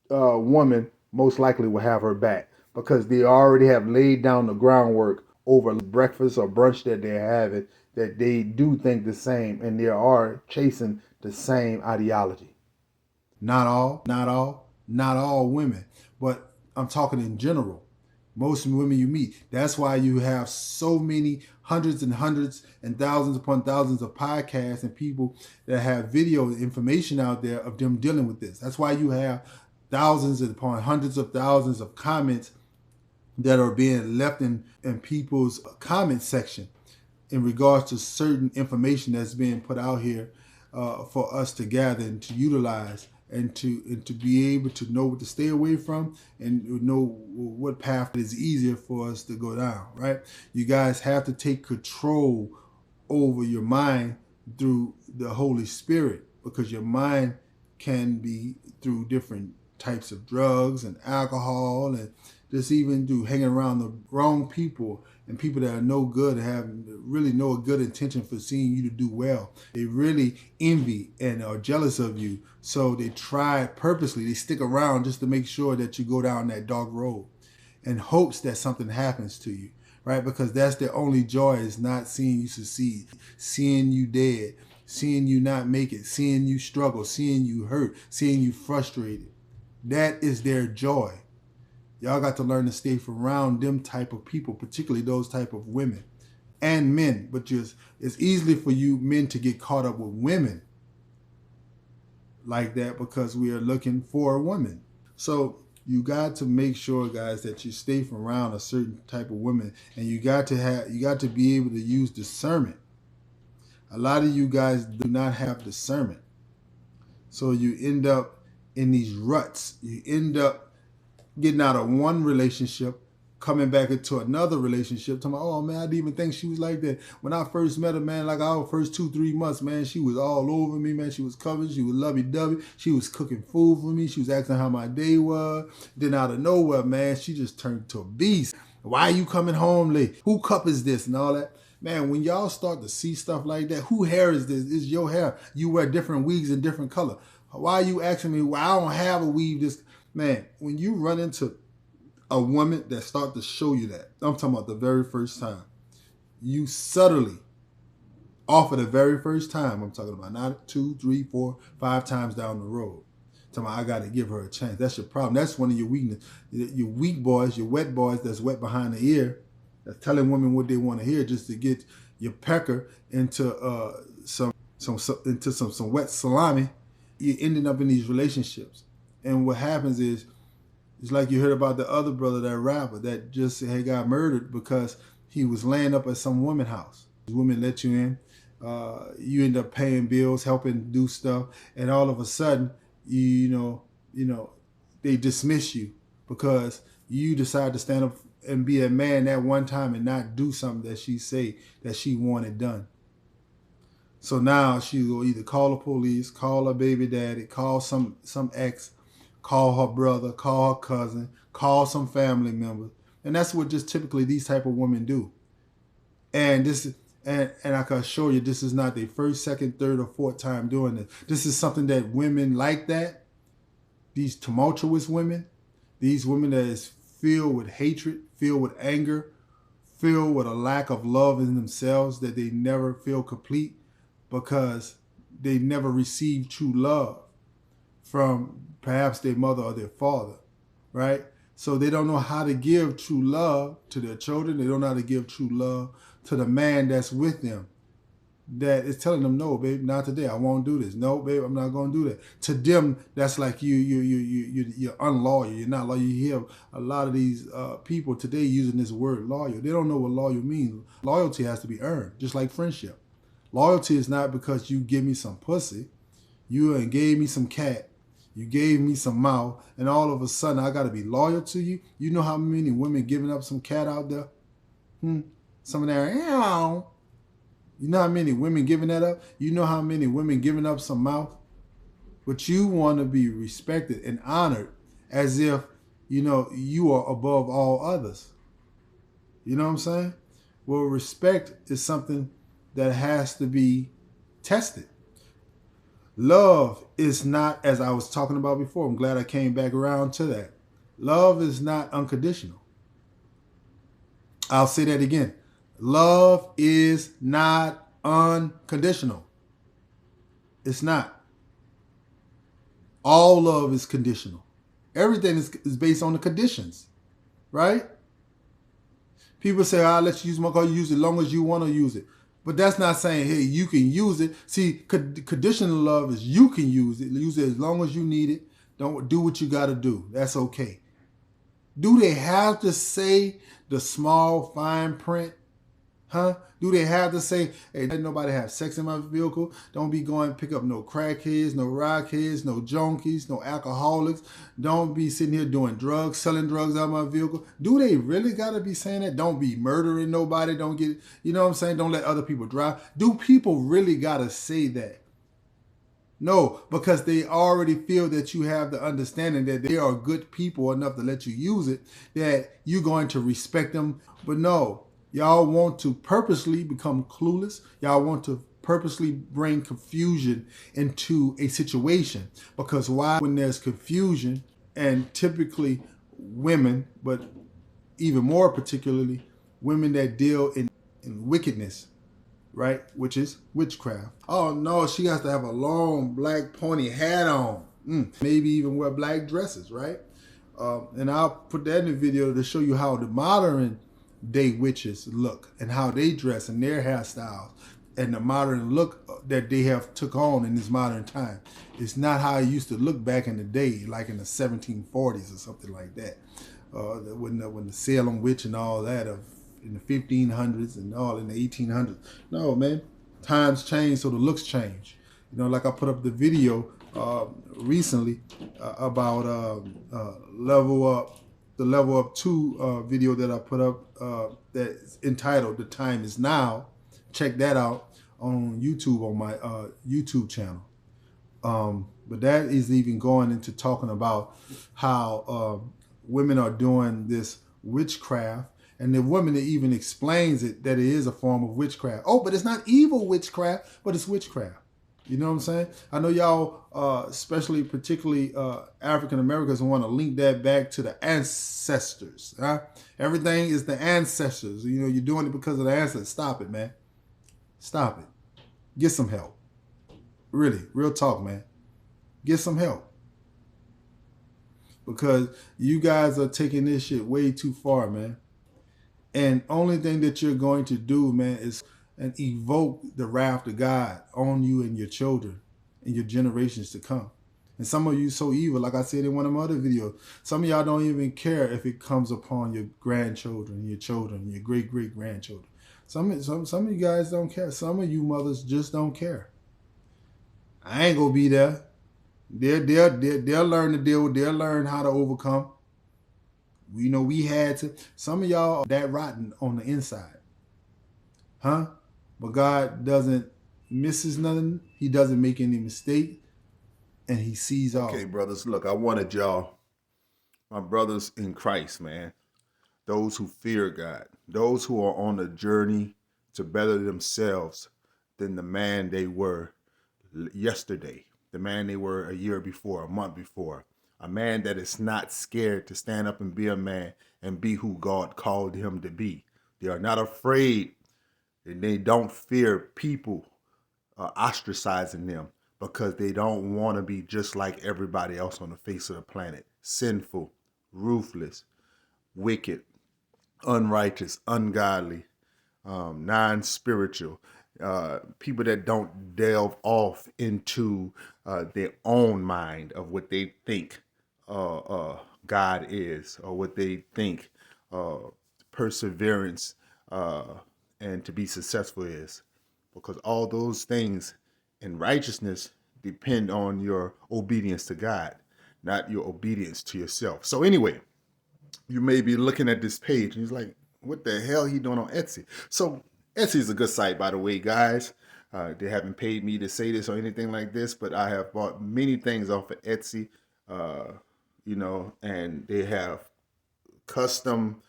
woman most likely will have her back because they already have laid down the groundwork over breakfast or brunch that they're having, that they do think the same and they are chasing the same ideology. Not all women, but I'm talking in general. Most women you meet. That's why you have so many hundreds and thousands upon thousands of podcasts and people that have video information out there of them dealing with this. That's why you have thousands upon hundreds of thousands of comments that are being left in people's comment section in regards to certain information that's being put out here for us to gather and to utilize and to be able to know what to stay away from and know what path is easier for us to go down, right? You guys have to take control over your mind through the Holy Spirit, because your mind can be through different types of drugs and alcohol and just even through hanging around the wrong people and people that are no good, have really no good intention for seeing you to do well. They really envy and are jealous of you. So they try purposely, they stick around just to make sure that you go down that dark road in hopes that something happens to you, right? Because that's their only joy, is not seeing you succeed, seeing you dead, seeing you not make it, seeing you struggle, seeing you hurt, seeing you frustrated. That is their joy. Y'all got to learn to stay around them type of people, particularly those type of women and men. But it's easily for you men to get caught up with women like that because we are looking for a woman. So you got to make sure, guys, that you stay around a certain type of women, and you got to be able to use discernment. A lot of you guys do not have discernment. So you end up in these ruts. You end up getting out of one relationship, coming back into another relationship, talking about, oh man, I didn't even think she was like that. When I first met her, man, like our first 2-3 months, man, she was all over me, man. She was covered, she was lovey-dovey, she was cooking food for me, she was asking how my day was. Then out of nowhere, man, she just turned into a beast. Why are you coming home late? Who cup is this and all that? Man, when y'all start to see stuff like that, who hair is this? It's your hair. You wear different wigs in different color. Why are you asking me why I don't have a weave this? Man, when you run into a woman that start to show you that, I'm talking about the very first time, you subtly, off of the very first time, I'm talking about not 2, 3, 4, 5 times down the road, talking about I got to give her a chance. That's your problem. That's one of your weaknesses. Your weak boys, your wet boys that's wet behind the ear, that's telling women what they want to hear just to get your pecker into some wet salami. You're ending up in these relationships. And what happens is, it's like you heard about the other brother, that rapper, that just had got murdered because he was laying up at some woman's house. Women let you in. You end up paying bills, helping do stuff. And all of a sudden, you know, they dismiss you because You decide to stand up and be a man that one time and not do something that she say that she wanted done. So now she will either call the police, call her baby daddy, call some ex, call her brother, call her cousin, call some family member. And that's what just typically these type of women do. And this and I can assure you this is not their first, second, third, or fourth time doing this. This is something that women like that, these tumultuous women, these women that is filled with hatred, filled with anger, filled with a lack of love in themselves, that they never feel complete because they never received true love from perhaps their mother or their father, right? So they don't know how to give true love to their children. They don't know how to give true love to the man that's with them, that is telling them, no, babe, not today. I won't do this. No, babe, I'm not going to do that. To them, that's like you're unloyal. You're not loyal. You hear a lot of these people today using this word loyal. They don't know what loyal means. Loyalty has to be earned, just like friendship. Loyalty is not because you give me some pussy, you gave me some cat, you gave me some mouth, and all of a sudden I got to be loyal to you. You know how many women giving up some cat out there? Some of that, you know how many women giving that up? You know how many women giving up some mouth? But you want to be respected and honored as if, you are above all others. You know what I'm saying? Well, respect is something that has to be tested. Love is not, as I was talking about before, I'm glad I came back around to that. Love is not unconditional. I'll say that again. Love is not unconditional. It's not. All love is conditional. Everything is based on the conditions, right? People say, I'll let you use my car, use it as long as you want to use it. But that's not saying, hey, you can use it. See, conditional love is you can use it as long as you need it. Don't do what you got to do. That's okay. Do they have to say the small fine print? Do they have to say, hey, let nobody have sex in my vehicle? Don't be going pick up no crackheads, no rockheads, no junkies, no alcoholics. Don't be sitting here doing drugs, selling drugs out of my vehicle. Do they really got to be saying that? Don't be murdering nobody. Don't get, you know what I'm saying? Don't let other people drive. Do people really got to say that? No, because they already feel that you have the understanding that they are good people enough to let you use it, that you're going to respect them. But no. Y'all want to purposely become clueless. Y'all want to purposely bring confusion into a situation. Because why? When there's confusion, and typically women, but even more particularly, women that deal in wickedness, right? Which is witchcraft. Oh no, she has to have a long black pointy hat on. Maybe even wear black dresses, right? And I'll put that in the video to show you how the modern day witches look and how they dress and their hairstyles and the modern look that they have took on in this modern time. It's not how it used to look back in the day, like in the 1740s or something like that. When the Salem witch and all that in the 1500s and all in the 1800s. No, man, times change, so the looks change. Like I put up the video recently about the Level Up 2 video that I put up that's entitled The Time Is Now. Check that out on YouTube, on my YouTube channel. But that is even going into talking about how women are doing this witchcraft. And the woman that even explains it, that it is a form of witchcraft. Oh, but it's not evil witchcraft, but it's witchcraft. You know what I'm saying? I know y'all, especially particularly African Americans, want to link that back to the ancestors. Everything is the ancestors. You're doing it because of the ancestors. Stop it, man. Stop it. Get some help. Really, real talk, man. Get some help. Because you guys are taking this shit way too far, man. And only thing that you're going to do, man, is and evoke the wrath of God on you and your children and your generations to come. And some of you so evil, like I said in one of my other videos, some of y'all don't even care if it comes upon your grandchildren, your children, your great-great-grandchildren. Some of you guys don't care. Some of you mothers just don't care. I ain't gonna be there. They'll learn to deal with, they'll learn how to overcome. We had to. Some of y'all are that rotten on the inside, huh? But God doesn't misses nothing. He doesn't make any mistake, and He sees all. Okay, brothers, look, I wanted y'all, my brothers in Christ, man, those who fear God, those who are on a journey to better themselves than the man they were yesterday, the man they were a year before, a month before, a man that is not scared to stand up and be a man and be who God called him to be. They are not afraid, and they don't fear people ostracizing them because they don't want to be just like everybody else on the face of the planet. Sinful, ruthless, wicked, unrighteous, ungodly, non-spiritual, people that don't delve off into their own mind of what they think God is, or what they think perseverance and to be successful is. Because all those things in righteousness depend on your obedience to God, not your obedience to yourself. So anyway, you may be looking at this page and he's like, what the hell he doing on Etsy? So Etsy is a good site, by the way, guys. They haven't paid me to say this or anything like this, but I have bought many things off of Etsy, and they have custom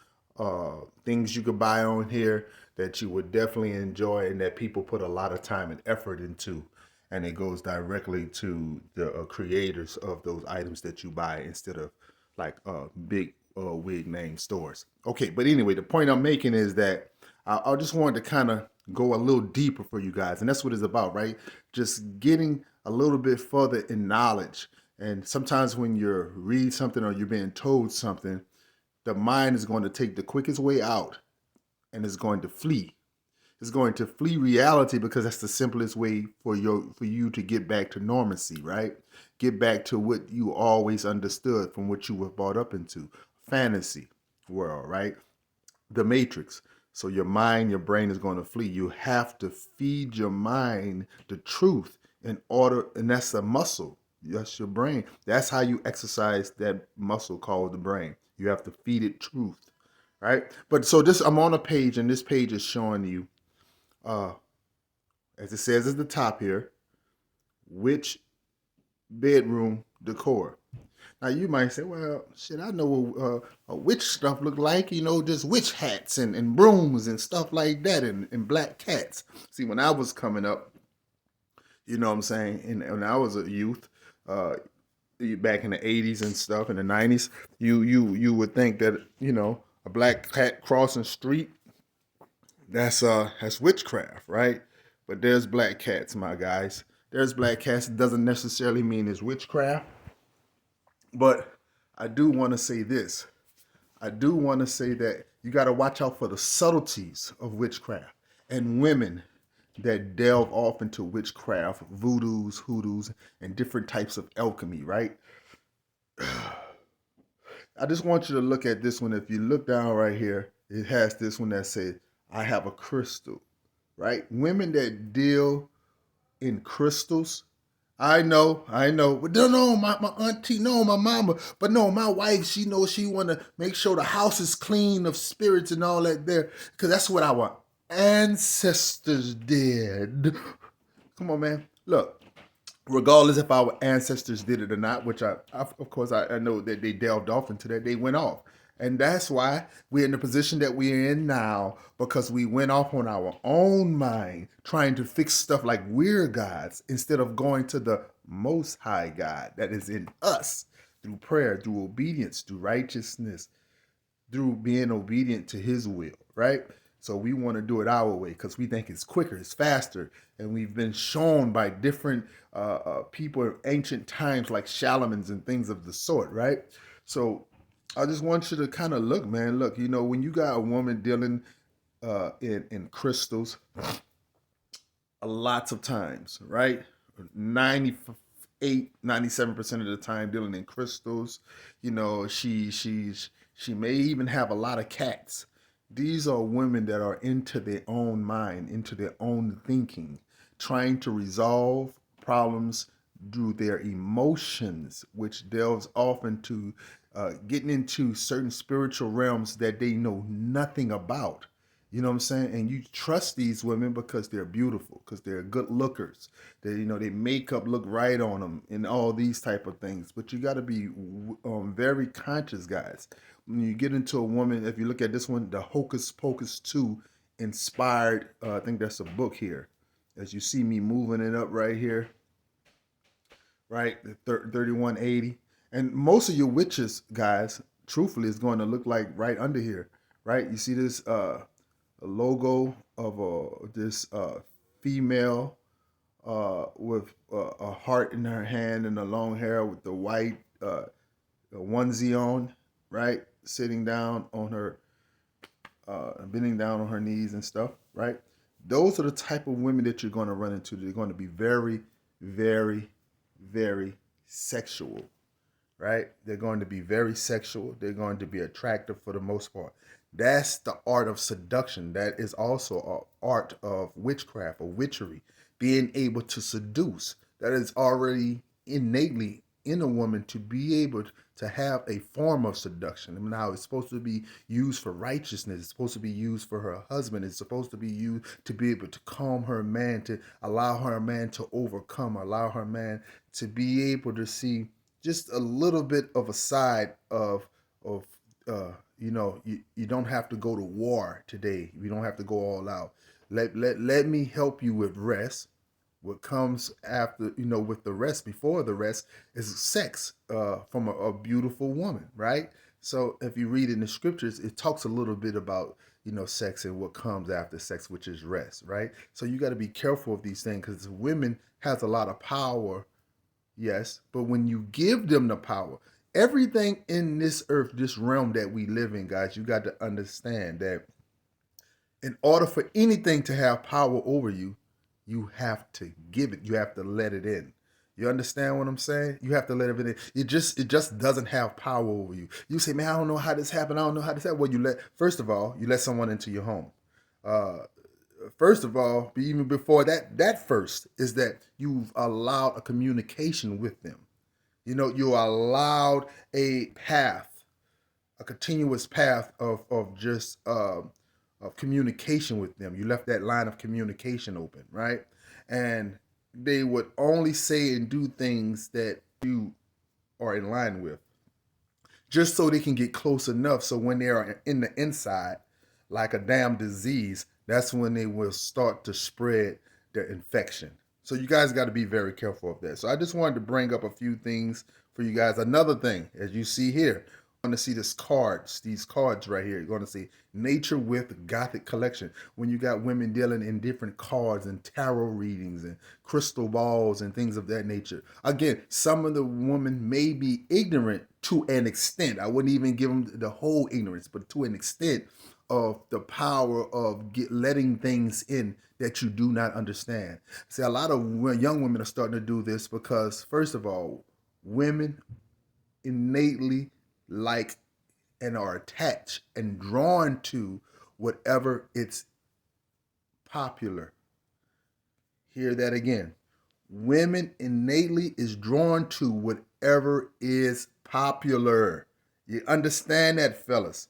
things you could buy on here that you would definitely enjoy and that people put a lot of time and effort into. And it goes directly to the creators of those items that you buy instead of like big wig name stores. Okay, but anyway, the point I'm making is that I just wanted to kind of go a little deeper for you guys. And that's what it's about, right? Just getting a little bit further in knowledge. And sometimes when you read something or you're being told something, the mind is going to take the quickest way out and is going to flee. It's going to flee reality because that's the simplest way for you to get back to normalcy, right? Get back to what you always understood from what you were brought up into. Fantasy world, right? The Matrix. So your mind, your brain is going to flee. You have to feed your mind the truth in order, and that's a muscle. That's your brain. That's how you exercise that muscle called the brain. You have to feed it truth, right? But so I'm on a page, and this page is showing you, as it says at the top here, which bedroom decor. Now you might say, well, shit, I know what witch stuff look like, just witch hats and brooms and stuff like that and black cats. See, when I was coming up, you know what I'm saying, and when I was a youth, back in the 80s and stuff, in the 90s, you would think that, a black cat crossing street, that's witchcraft, right? But there's black cats, my guys. There's black cats. It doesn't necessarily mean it's witchcraft. But I do want to say this. I do want to say that you got to watch out for the subtleties of witchcraft and women that delve off into witchcraft, voodoos, hoodoos, and different types of alchemy, right? I just want you to look at this one. If you look down right here, it has this one that says, I have a crystal, right? Women that deal in crystals, I know, but no, my auntie, no, my mama, but no, my wife, she knows she want to make sure the house is clean of spirits and all that there, because that's what our ancestors did. Come on, man. Look, regardless if our ancestors did it or not, which of course, I know that they delved off into that, they went off. And that's why we're in the position that we're in now, because we went off on our own mind, trying to fix stuff like we're gods, instead of going to the Most High God that is in us through prayer, through obedience, through righteousness, through being obedient to His will, right? So we want to do it our way because we think it's quicker, it's faster. And we've been shown by different people in ancient times like Shalamans and things of the sort, right? So I just want you to kind of look, man. Look, when you got a woman dealing in crystals, lots of times, right? 98, 97% of the time dealing in crystals, she may even have a lot of cats. These are women that are into their own mind, into their own thinking, trying to resolve problems through their emotions, which delves off into getting into certain spiritual realms that they know nothing about. You know what I'm saying? And you trust these women because they're beautiful, because they're good lookers. They, they makeup look right on them, and all these type of things. But you got to be very conscious, guys. When you get into a woman, if you look at this one, the Hocus Pocus 2 inspired. I think that's a book here. As you see me moving it up right here, right, the 3180. And most of your witches, guys, truthfully, is going to look like right under here, right? You see this logo of this female with a heart in her hand and the long hair with the white onesie on, right? Sitting down on her, bending down on her knees and stuff, right? Those are the type of women that you're going to run into. They're going to be very, very, very sexual, right? They're going to be very sexual. They're going to be attractive for the most part. That's the art of seduction. That is also an art of witchcraft or witchery, being able to seduce. That is already innately in a woman to be able to have a form of seduction. I mean, now it's supposed to be used for righteousness. It's supposed to be used for her husband. It's supposed to be used to be able to calm her man, to allow her man to overcome, allow her man to be able to see just a little bit of a side of you don't have to go to war today. You don't have to go all out. Let me help you with rest. What comes after, with the rest, before the rest, is sex from a beautiful woman, right? So if you read in the scriptures, it talks a little bit about, sex and what comes after sex, which is rest, right? So you got to be careful of these things because women has a lot of power, yes, but when you give them the power, everything in this earth, this realm that we live in, guys, you got to understand that in order for anything to have power over you, you have to give it. You have to let it in. You understand what I'm saying? You have to let it in. It just doesn't have power over you. You say, man, I don't know how this happened. I don't know how this happened. Well, first of all, you let someone into your home. First of all, even before that first is that you've allowed a communication with them. You allowed a path, a continuous path of just of communication with them. You left that line of communication open, right? And they would only say and do things that you are in line with, just so they can get close enough. So when they are in the inside, like a damn disease, that's when they will start to spread their infection. So you guys got to be very careful of that. So I just wanted to bring up a few things for you guys. Another thing, as you see here, you're going to see these cards right here. You're going to see Nature with Gothic Collection. When you got women dealing in different cards and tarot readings and crystal balls and things of that nature. Again, some of the women may be ignorant to an extent. I wouldn't even give them the whole ignorance, but to an extent of the power of letting things in that you do not understand. See, a lot of young women are starting to do this because, first of all, women innately like and are attached and drawn to whatever it's popular. Hear that again. Women innately is drawn to whatever is popular. You understand that, fellas?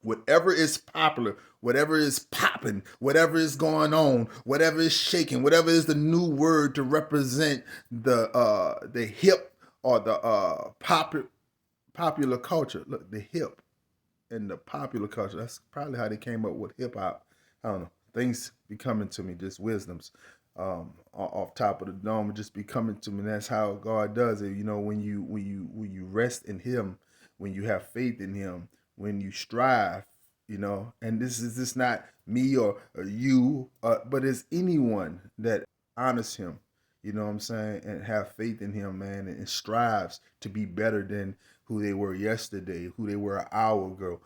Whatever is popular, whatever is popping, whatever is going on, whatever is shaking, whatever is the new word to represent the hip or the popular culture. Look, the hip and the popular culture. That's probably how they came up with hip hop. I don't know. Things be coming to me, just wisdoms off top of the dome, just be coming to me. And that's how God does it. When you rest in Him, when you have faith in Him, when you strive, and this is just not me or you, but it's anyone that honors Him, you know what I'm saying, and have faith in Him, man, and strives to be better than who they were yesterday, who they were an hour ago.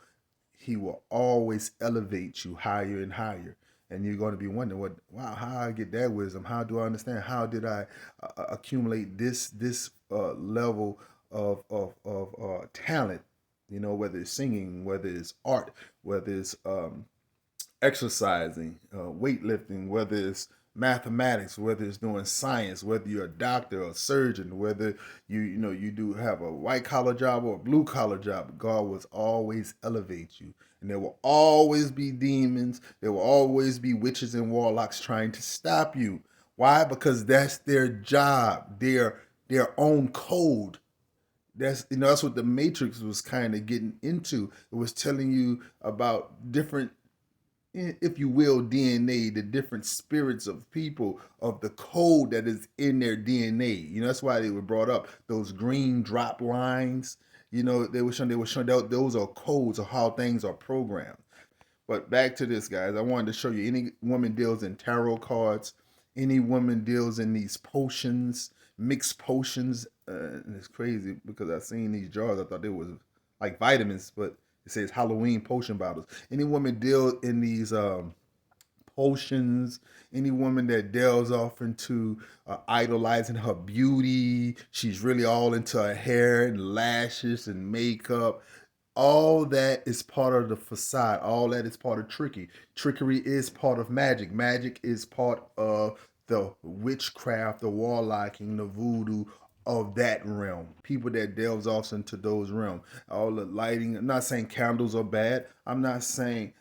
He will always elevate you higher and higher. And you're going to be wondering, wow, how I get that wisdom? How do I understand? How did I accumulate this level of talent? Whether it's singing, whether it's art, whether it's exercising, weightlifting, whether it's mathematics, whether it's doing science, whether you're a doctor or a surgeon, whether you do have a white collar job or a blue collar job, God will always elevate you. And there will always be demons, there will always be witches and warlocks trying to stop you. Why? Because that's their job, their own code. That's what the Matrix was kind of getting into. It was telling you about different, if you will, DNA, the different spirits of people, of the code that is in their DNA. That's why they were brought up those green drop lines. They were showing that those are codes of how things are programmed. But back to this, guys. I wanted to show you, any woman deals in tarot cards, any woman deals in these potions, mixed potions. And it's crazy because I seen these jars. I thought they was like vitamins, but it says Halloween potion bottles. Any woman deal in these potions, any woman that delves off into idolizing her beauty, she's really all into her hair and lashes and makeup. All that is part of the facade. All that is part of trickery. Trickery is part of magic. Magic is part of the witchcraft, the warlocking, the voodoo of that realm. People that delves off into those realms. All the lighting. I'm not saying candles are bad. I'm not saying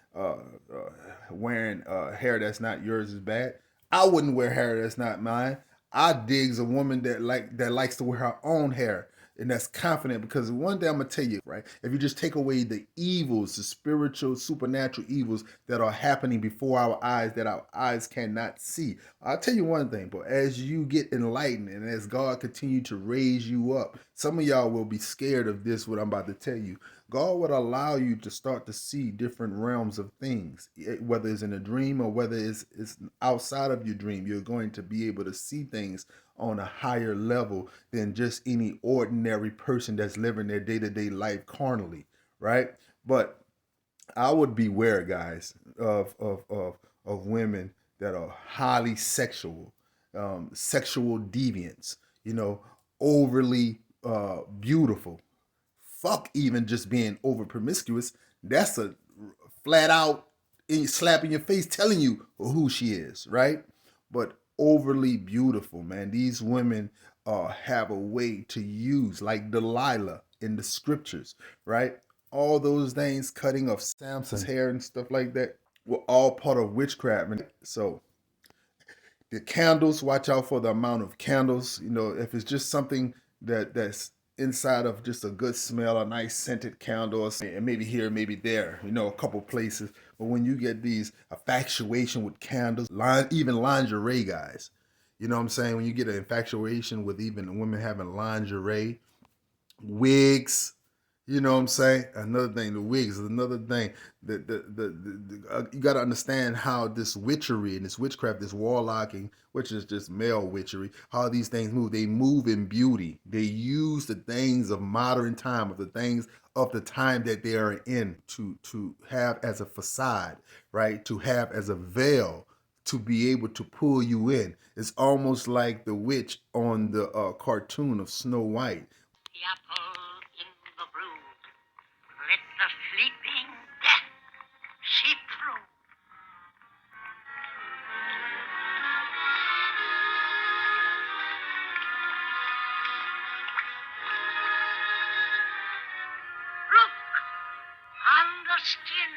wearing hair that's not yours is bad. I wouldn't wear hair that's not mine. I digs a woman that likes to wear her own hair and that's confident, because one day I'm gonna tell you, right? If you just take away the evils, the spiritual, supernatural evils that are happening before our eyes, that our eyes cannot see. I'll tell you one thing, but as you get enlightened and as God continue to raise you up, some of y'all will be scared of this, what I'm about to tell you. God would allow you to start to see different realms of things, whether it's in a dream or whether it's outside of your dream. You're going to be able to see things on a higher level than just any ordinary person that's living their day-to-day life carnally, right? But I would beware, guys, of women that are highly sexual, sexual deviants, overly beautiful. Fuck even just being over promiscuous. That's a flat out slap in your face telling you who she is, right? But overly beautiful, man. These women have a way to use, like Delilah in the scriptures, right? All those things, cutting of Samson's hair and stuff like that, were all part of witchcraft. And so the candles, watch out for the amount of candles. If it's just something that's inside of just a good smell, a nice scented candle, and maybe here, maybe there, a couple places. But when you get these infatuation with candles, even lingerie, guys, you know what I'm saying? When you get an infatuation with even women having lingerie, wigs, you know what I'm saying? Another thing, the wigs is another thing. You got to understand how this witchery and this witchcraft, this warlocking, which is just male witchery, how these things move. They move in beauty. They use the things of modern time, of the things of the time that they are in, to have as a facade, right? To have as a veil, to be able to pull you in. It's almost like the witch on the cartoon of Snow White. The apple in the broom. Let the sleeping death sleep through. Look on the skin,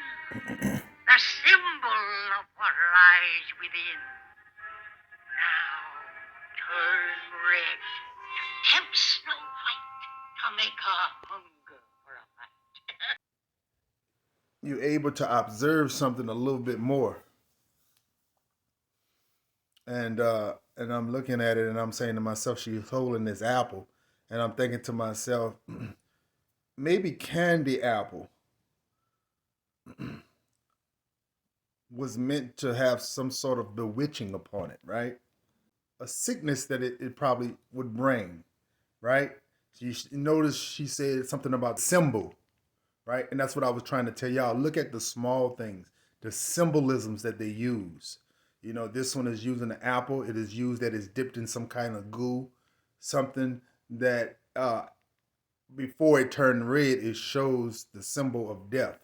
the symbol of what lies within. Now turn red, tempt Snow White to make her hunger for a fight. You're able to observe something a little bit more. And I'm looking at it and I'm saying to myself, she's holding this apple. And I'm thinking to myself, maybe candy apple was meant to have some sort of bewitching upon it, right? A sickness that it probably would bring, right? You notice she said something about symbol, right? And that's what I was trying to tell y'all. Look at the small things, the symbolisms that they use. This one is using an apple. It is used that is dipped in some kind of goo, something that before it turned red, it shows the symbol of death.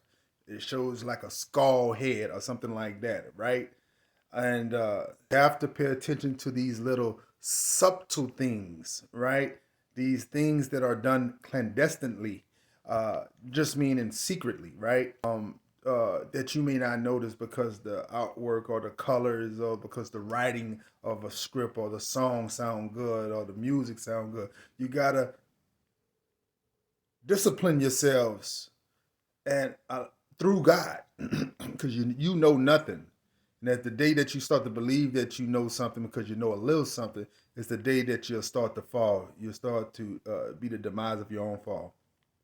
It shows like a skull head or something like that, right? And you have to pay attention to these little subtle things, right? These things that are done clandestinely, just meaning secretly, right? That you may not notice because the artwork or the colors or because the writing of a script or the song sound good or the music sound good. You gotta discipline yourselves and through God, because you know nothing. And that the day that you start to believe that you know something because you know a little something is the day that you'll start to fall. You'll start to be the demise of your own fall.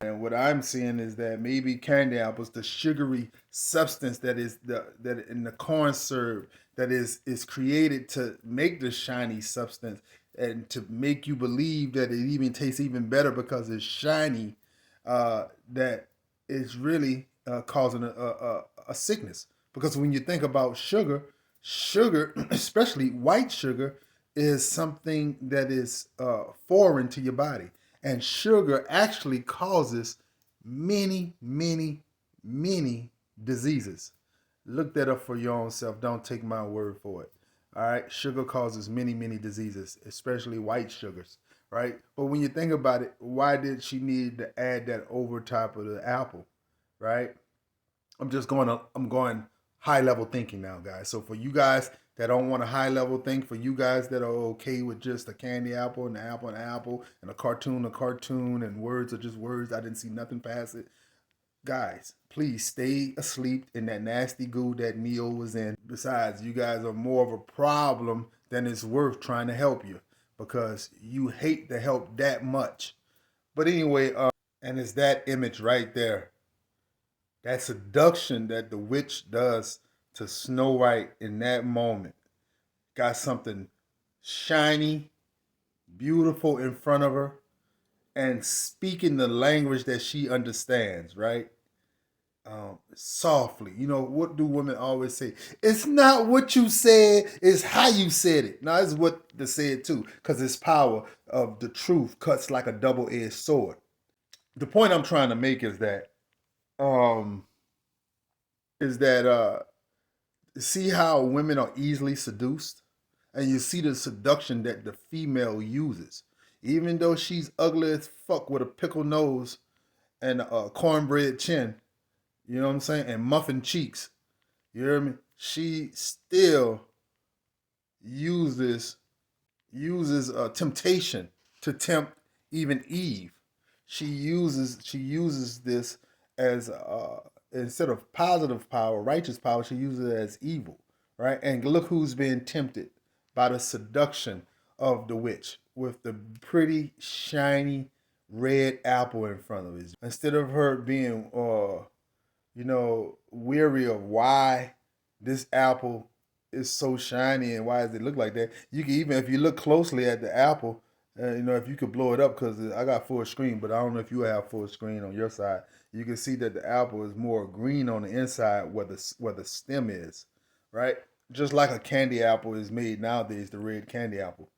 And what I'm seeing is that maybe candy apples, the sugary substance that is that in the corn syrup that is created to make the shiny substance and to make you believe that it even tastes even better because it's shiny, that is really causing a sickness. Because when you think about sugar, especially white sugar, is something that is foreign to your body. And sugar actually causes many, many, many diseases. Look that up for your own self. Don't take my word for it. All right. Sugar causes many, many diseases, especially white sugars. Right. But when you think about it, why did she need to add that over top of the apple? Right. I'm going high level thinking now, guys. So for you guys that don't want a high level think, for you guys that are okay with just a candy apple and an apple and an apple and a cartoon, and words are just words, I didn't see nothing past it. Guys, please stay asleep in that nasty goo that Neo was in. Besides, you guys are more of a problem than it's worth trying to help you because you hate the help that much. But anyway, and it's that image right there. That seduction that the witch does to Snow White in that moment. Got something shiny, beautiful in front of her, and speaking the language that she understands, right? Softly. You know, what do women always say? It's not what you said, it's how you said it. Now, it's what they said too, because its power of the truth cuts like a double-edged sword. The point I'm trying to make is that see how women are easily seduced, and you see the seduction that the female uses, even though she's ugly as fuck with a pickle nose and a cornbread chin, you know what I'm saying, and muffin cheeks, you hear me, she still uses temptation to tempt even Eve. She uses this as instead of positive power, righteous power, she uses it as evil, right? And look who's being tempted by the seduction of the witch with the pretty shiny red apple in front of it. Instead of her being weary of why this apple is so shiny and why does it look like that, you can, even if you look closely at the apple, if you could blow it up, because I got full screen, but I don't know if you have full screen on your side. You can see that the apple is more green on the inside where the stem is, right? Just like a candy apple is made nowadays, the red candy apple.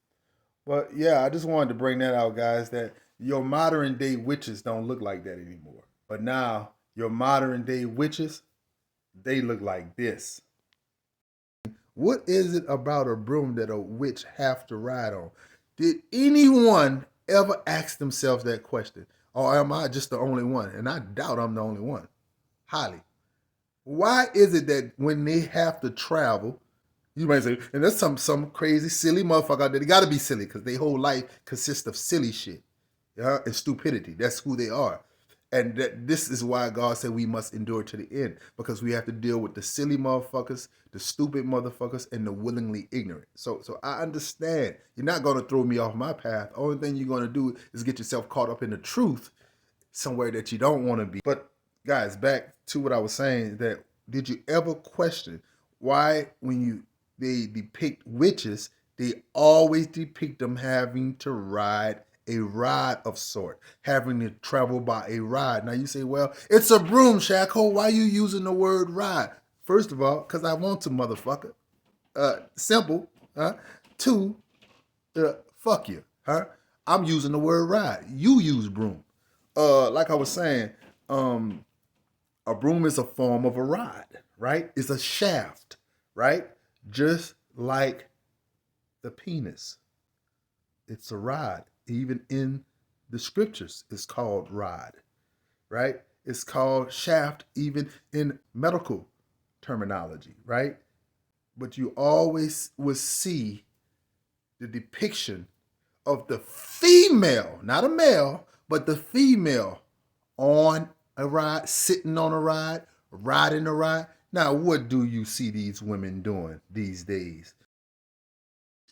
But yeah, I just wanted to bring that out, guys, that your modern day witches don't look like that anymore. But now your modern day witches, they look like this. What is it about a broom that a witch have to ride on? Did anyone ever ask themselves that question? Or am I just the only one? And I doubt I'm the only one. Highly. Why is it that when they have to travel, you might say, and there's some crazy, silly motherfucker out there. They gotta be silly because their whole life consists of silly shit. Yeah, and stupidity. That's who they are. And this is why God said we must endure to the end, because we have to deal with the silly motherfuckers, the stupid motherfuckers, and the willingly ignorant. So I understand. You're not going to throw me off my path. Only thing you're going to do is get yourself caught up in the truth somewhere that you don't want to be. But guys, back to what I was saying, that did you ever question why when they depict witches, they always depict them having to ride a ride of sort, having to travel by a ride. Now you say, well, it's a broom, Shacko. Why are you using the word ride? First of all, because I want to, motherfucker. Simple. Two, fuck you. I'm using the word ride. You use broom. Like I was saying, a broom is a form of a rod, right? It's a shaft, right? just like the penis. It's a rod. Even in the scriptures, it's called rod, right? It's called shaft, even in medical terminology, right? But you always will see the depiction of the female, not a male, but the female on a ride, sitting on a ride, riding a ride. Now, what do you see these women doing these days?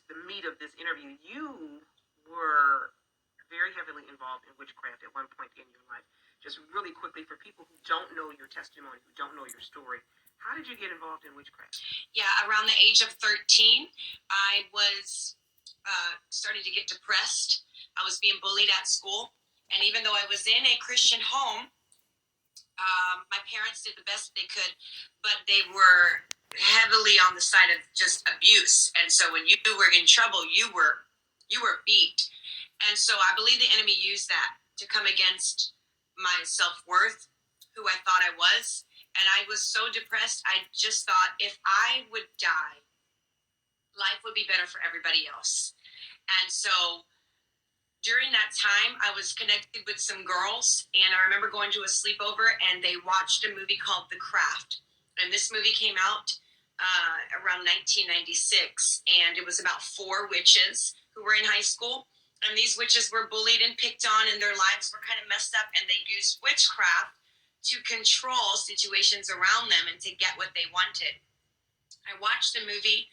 The meat of this interview, you were very heavily involved in witchcraft at one point in your life. Just really quickly, for people who don't know your testimony, who don't know your story, how did you get involved in witchcraft? Yeah, around the age of 13, I was starting to get depressed. I was being bullied at school. And even though I was in a Christian home, my parents did the best they could, but they were heavily on the side of just abuse. And so when you were in trouble, you were beat. And so I believe the enemy used that to come against my self-worth, who I thought I was. And I was so depressed, I just thought if I would die, life would be better for everybody else. And so during that time, I was connected with some girls, and I remember going to a sleepover, and they watched a movie called The Craft. And this movie came out around 1996, and it was about 4 witches who were in high school. And these witches were bullied and picked on, and their lives were kind of messed up, and they used witchcraft to control situations around them and to get what they wanted. I watched the movie,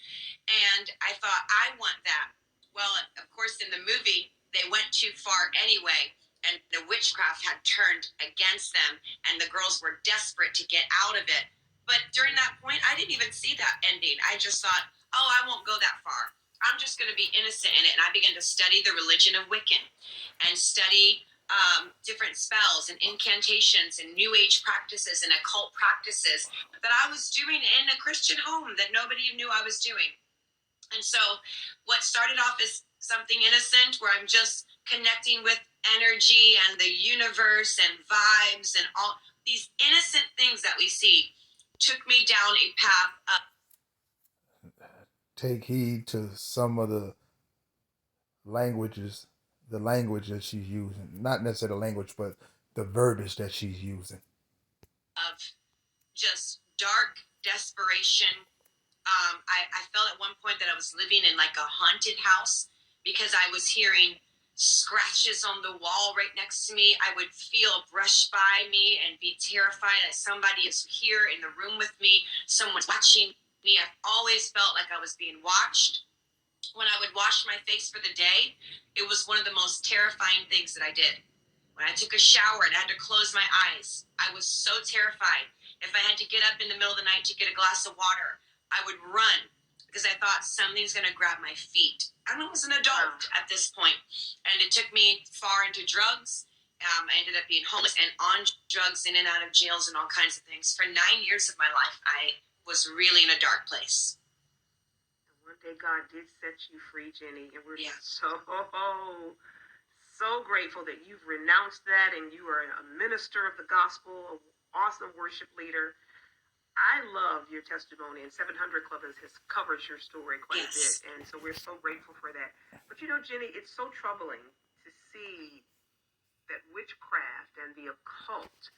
and I thought, I want that. Well, of course, in the movie, they went too far anyway, and the witchcraft had turned against them, and the girls were desperate to get out of it. But during that point, I didn't even see that ending. I just thought, oh, I won't go that far. I'm just going to be innocent in it. And I began to study the religion of Wiccan and study different spells and incantations and New Age practices and occult practices that I was doing in a Christian home that nobody knew I was doing. And so what started off as something innocent where I'm just connecting with energy and the universe and vibes and all these innocent things that we see took me down a path of Take heed to some of the language that she's using. Not necessarily the language, but the verbiage that she's using. Of just dark desperation. I felt at one point that I was living in like a haunted house because I was hearing scratches on the wall right next to me. I would feel brushed by me and be terrified that somebody is here in the room with me. Someone's watching me. I've always felt like I was being watched. When I would wash my face for the day, it was one of the most terrifying things that I did. When I took a shower and I had to close my eyes, I was so terrified. If I had to get up in the middle of the night to get a glass of water, I would run because I thought something's going to grab my feet. I was an adult at this point, and it took me far into drugs. I ended up being homeless and on drugs, in and out of jails and all kinds of things. For 9 years of my life, I was really in a dark place. One day God did set you free, Jenny, and we're so grateful that you've renounced that and you are a minister of the gospel, an awesome worship leader. I love your testimony, and 700 Club has covered your story quite a bit, and so we're so grateful for that. But you know, Jenny, it's so troubling to see that witchcraft and the occult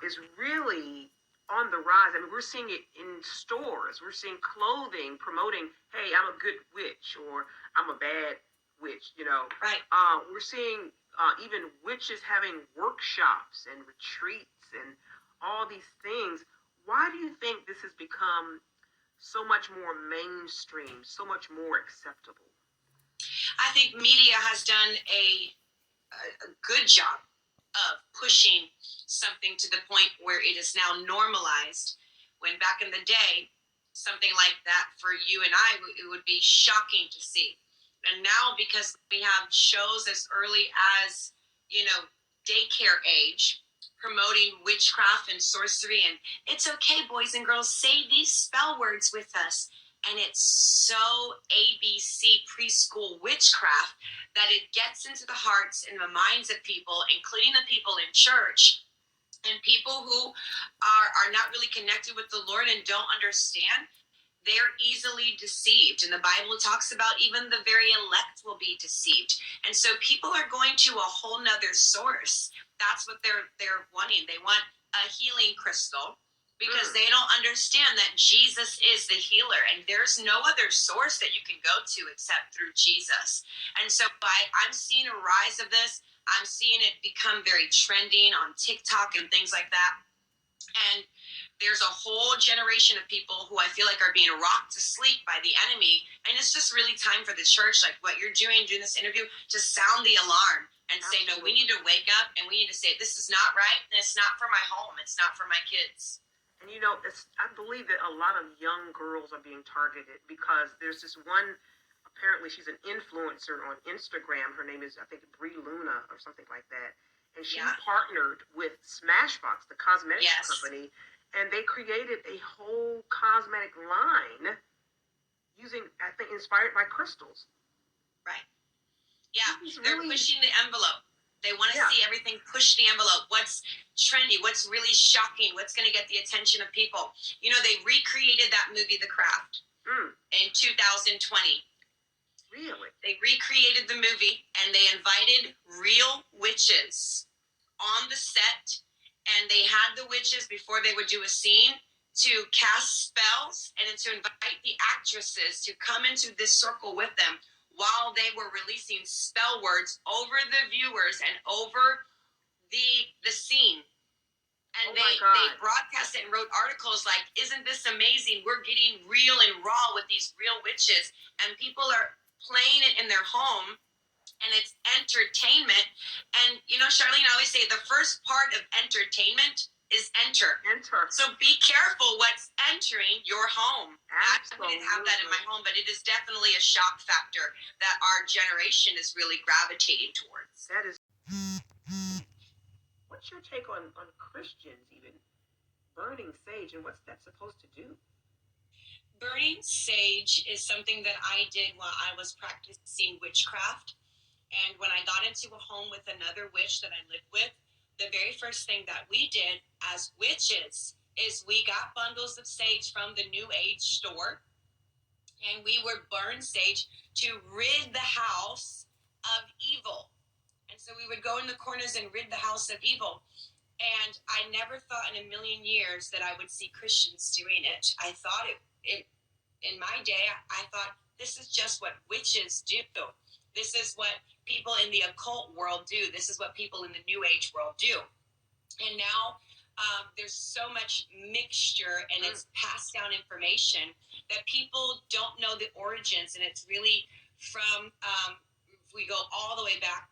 is really on the rise. I mean, we're seeing it in stores. We're seeing clothing promoting, hey, I'm a good witch, or I'm a bad witch, you know. Right. We're seeing even witches having workshops and retreats and all these things. Why do you think this has become so much more mainstream, so much more acceptable? I think media has done a good job of pushing something to the point where it is now normalized, when back in the day, something like that for you and I, it would be shocking to see. And now, because we have shows as early as, daycare age, promoting witchcraft and sorcery, and it's okay, boys and girls, say these spell words with us. And it's so ABC preschool witchcraft that it gets into the hearts and the minds of people, including the people in church, and people who are not really connected with the Lord and don't understand. they're easily deceived. And the Bible talks about even the very elect will be deceived. And so people are going to a whole nother source. That's what they're wanting. They want a healing crystal because they don't understand that Jesus is the healer, and there's no other source that you can go to except through Jesus. And so I'm seeing a rise of this. I'm seeing it become very trending on TikTok and things like that. And there's a whole generation of people who I feel like are being rocked to sleep by the enemy. And it's just really time for the church, like what you're doing this interview, to sound the alarm and say, no, we need to wake up and we need to say, this is not right. And it's not for my home. It's not for my kids. And I believe that a lot of young girls are being targeted because there's this one, apparently she's an influencer on Instagram. Her name is, I think, Brie Luna or something like that. And she partnered with Smashbox, the cosmetics company, and they created a whole cosmetic line using, I think, inspired by crystals. Right. Yeah, they're pushing the envelope. They want to see everything push the envelope. What's trendy? What's really shocking? What's going to get the attention of people? You know, they recreated that movie, The Craft, in 2020. Really? They recreated the movie, and they invited real witches on the set, and they had the witches, before they would do a scene, to cast spells and to invite the actresses to come into this circle with them while they were releasing spell words over the viewers and over the scene. And they broadcast it and wrote articles like, isn't this amazing? We're getting real and raw with these real witches. And people are playing it in their home, and it's entertainment. And, you know, Charlene, I always say the first part of entertainment is enter. So be careful what's entering your home. Absolutely. I didn't have that in my home, but it is definitely a shock factor that our generation is really gravitating towards. That is. What's your take on Christians even burning sage, and what's that supposed to do? Burning sage is something that I did while I was practicing witchcraft. And when I got into a home with another witch that I lived with, the very first thing that we did as witches is we got bundles of sage from the New Age store, and we would burn sage to rid the house of evil. And so we would go in the corners and rid the house of evil. And I never thought in a million years that I would see Christians doing it. I thought it in my day, I thought this is just what witches do. This is what people in the occult world do. This is what people in the New Age world do. And now there's so much mixture, and it's passed down information that people don't know the origins. And it's really from, if we go all the way back,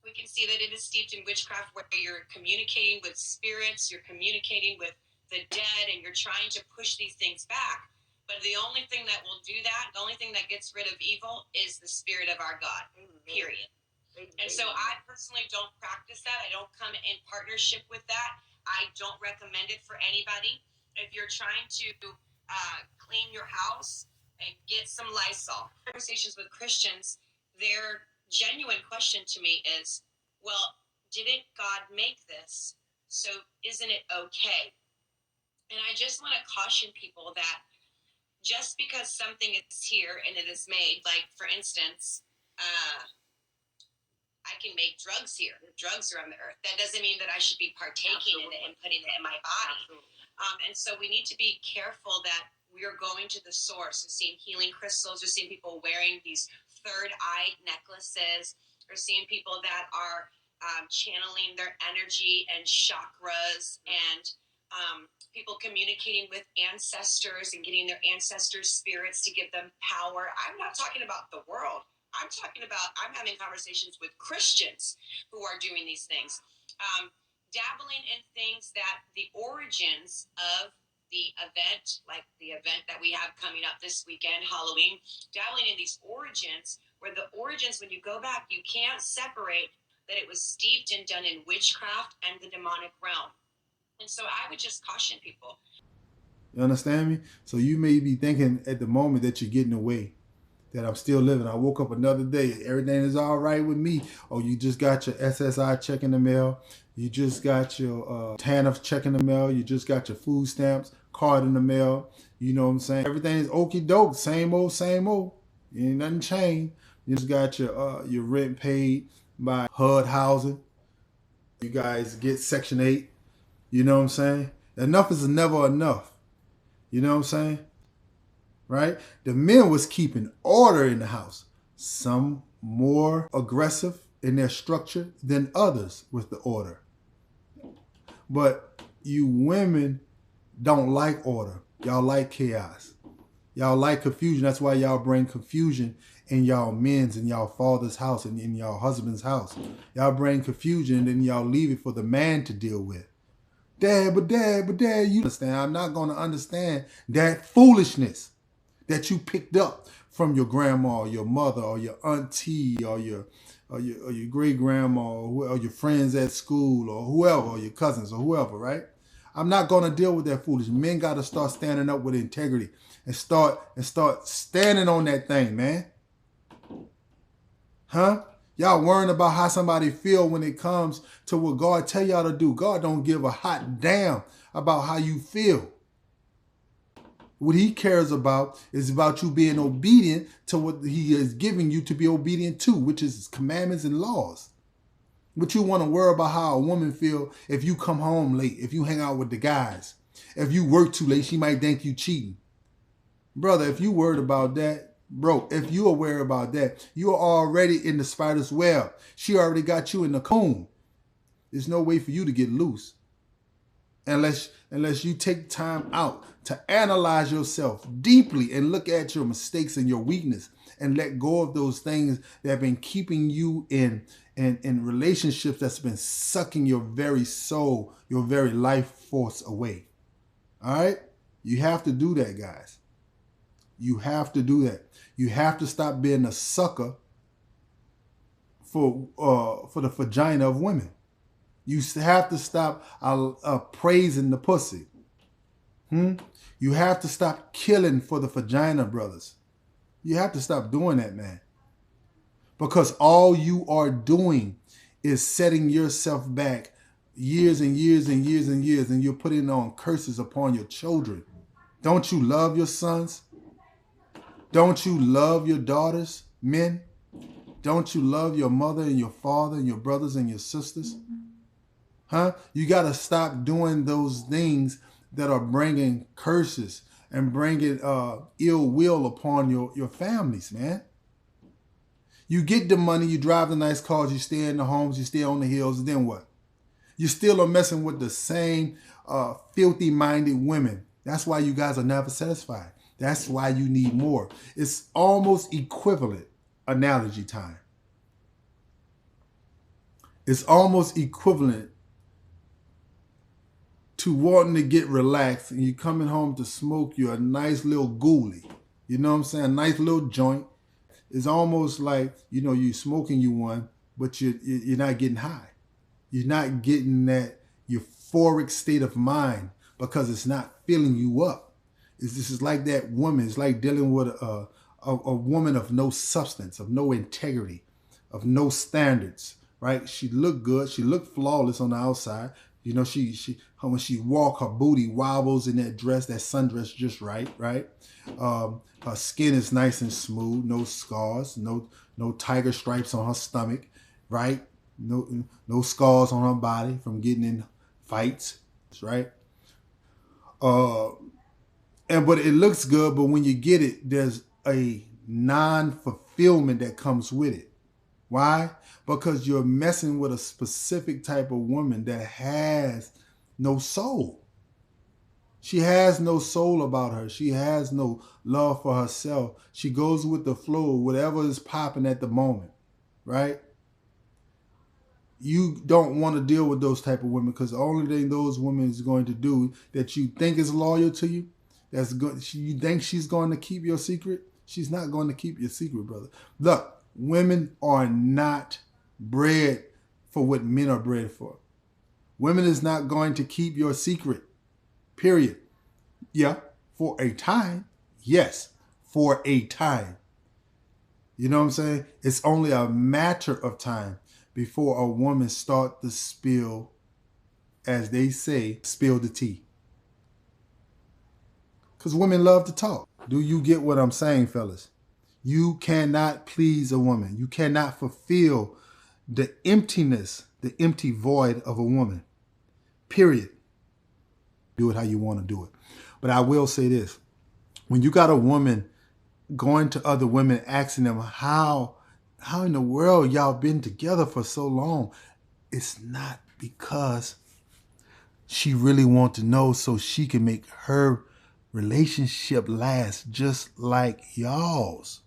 we can see that it is steeped in witchcraft, where you're communicating with spirits, you're communicating with the dead, and you're trying to push these things back. But the only thing that will do that, the only thing that gets rid of evil, is the Spirit of our God, period. And so I personally don't practice that. I don't come in partnership with that. I don't recommend it for anybody. If you're trying to clean your house, and get some Lysol. Conversations with Christians, their genuine question to me is, well, didn't God make this? So isn't it okay? And I just want to caution people that just because something is here and it is made, like for instance, I can make drugs here. Drugs are on the earth. That doesn't mean that I should be partaking in it and putting it in my body. And so we need to be careful that we are going to the source. We're seeing healing crystals. We're seeing people wearing these third eye necklaces. We're seeing people that are channeling their energy and chakras, and people communicating with ancestors and getting their ancestors' spirits to give them power. I'm not talking about the world. I'm having conversations with Christians who are doing these things, dabbling in things that the origins of the event, like the event that we have coming up this weekend, Halloween, dabbling in these origins, where the origins, when you go back, you can't separate that it was steeped and done in witchcraft and the demonic realm. And so I would just caution people. You understand me? So you may be thinking at the moment that you're getting away, that I'm still living. I woke up another day. Everything is all right with me. Oh, you just got your SSI check in the mail. You just got your TANF check in the mail. You just got your food stamps. card in the mail. You know what I'm saying? Everything is okie doke, same old, same old. Ain't nothing changed. You just got your rent paid by HUD housing. You guys get Section 8. You know what I'm saying? Enough is never enough. You know what I'm saying? Right? The men was keeping order in the house. Some more aggressive in their structure than others with the order. But you women don't like order. Y'all like chaos. Y'all like confusion. That's why y'all bring confusion in y'all men's and y'all father's house and in y'all husband's house. Y'all bring confusion and then y'all leave it for the man to deal with. Dad, you understand. I'm not going to understand that foolishness that you picked up from your grandma or your mother or your auntie or your great grandma or your friends at school or whoever, or your cousins or whoever, right? I'm not going to deal with that foolishness. Men got to start standing up with integrity and start standing on that thing, man. Huh? Y'all worrying about how somebody feel when it comes to what God tell y'all to do. God don't give a hot damn about how you feel. What he cares about is about you being obedient to what he is giving you to be obedient to, which is his commandments and laws. But you want to worry about how a woman feel if you come home late, if you hang out with the guys. If you work too late, she might think you cheating. Brother, if you worried about that, bro, if you are worried about that, you are already in the spider's web. She already got you in the cocoon. There's no way for you to get loose. Unless you take time out to analyze yourself deeply and look at your mistakes and your weakness and let go of those things that have been keeping you in relationships that's been sucking your very soul, your very life force away. All right? You have to do that, guys. You have to do that. You have to stop being a sucker for the vagina of women. You have to stop praising the pussy. You have to stop killing for the vagina, brothers. You have to stop doing that, man. Because all you are doing is setting yourself back years and years and years and years, and you're putting on curses upon your children. Don't you love your sons? Don't you love your daughters, men? Don't you love your mother and your father and your brothers and your sisters? Huh? You got to stop doing those things that are bringing curses and bringing ill will upon your families, man. You get the money, you drive the nice cars, you stay in the homes, you stay on the hills, and then what? You still are messing with the same filthy-minded women. That's why you guys are never satisfied. That's why you need more. It's almost equivalent analogy time. It's almost equivalent to wanting to get relaxed and you coming home to smoke you a nice little ghoulie. You know what I'm saying? A nice little joint. It's almost like, you smoking you one, but you're not getting high. You're not getting that euphoric state of mind because it's not filling you up. This is like that woman. It's like dealing with a woman of no substance, of no integrity, of no standards, right? She looked good. She looked flawless on the outside. She when she walk, her booty wobbles in that dress, that sundress just right? Her skin is nice and smooth, no scars, no tiger stripes on her stomach, right? No scars on her body from getting in fights, right? But it looks good, but when you get it, there's a non-fulfillment that comes with it. Why? Because you're messing with a specific type of woman that has no soul. She has no soul about her. She has no love for herself. She goes with the flow, whatever is popping at the moment, right? You don't want to deal with those type of women because the only thing those women is going to do that you think is loyal to you, you think she's going to keep your secret? She's not going to keep your secret, brother. Look, women are not bred for what men are bred for. Women is not going to keep your secret, period. Yeah, for a time. Yes, for a time. You know what I'm saying? It's only a matter of time before a woman start to spill, as they say, spill the tea. Because women love to talk. Do you get what I'm saying, fellas? You cannot please a woman. You cannot fulfill the emptiness, the empty void of a woman. Period. Do it how you want to do it. But I will say this. When you got a woman going to other women, asking them how in the world y'all been together for so long, it's not because she really wants to know so she can make her relationship last just like y'all's.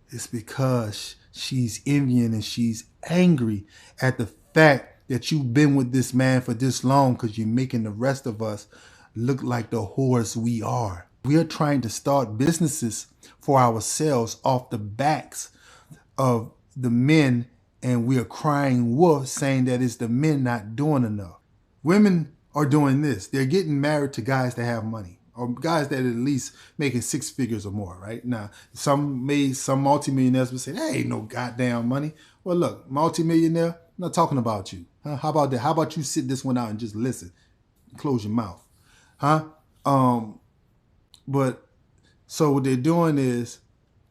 It's because she's envying and she's angry at the fact that you've been with this man for this long because you're making the rest of us look like the whores we are. We are trying to start businesses for ourselves off the backs of the men, and we are crying wolf saying that it's the men not doing enough. Women are doing this. They're getting married to guys that have money, or guys that at least making 6 figures or more, right? Now, some multimillionaires would say, that ain't no goddamn money. Well, look, multimillionaire, I'm not talking about you. Huh? How about that? How about you sit this one out and just listen? Close your mouth. Huh? But so what they're doing is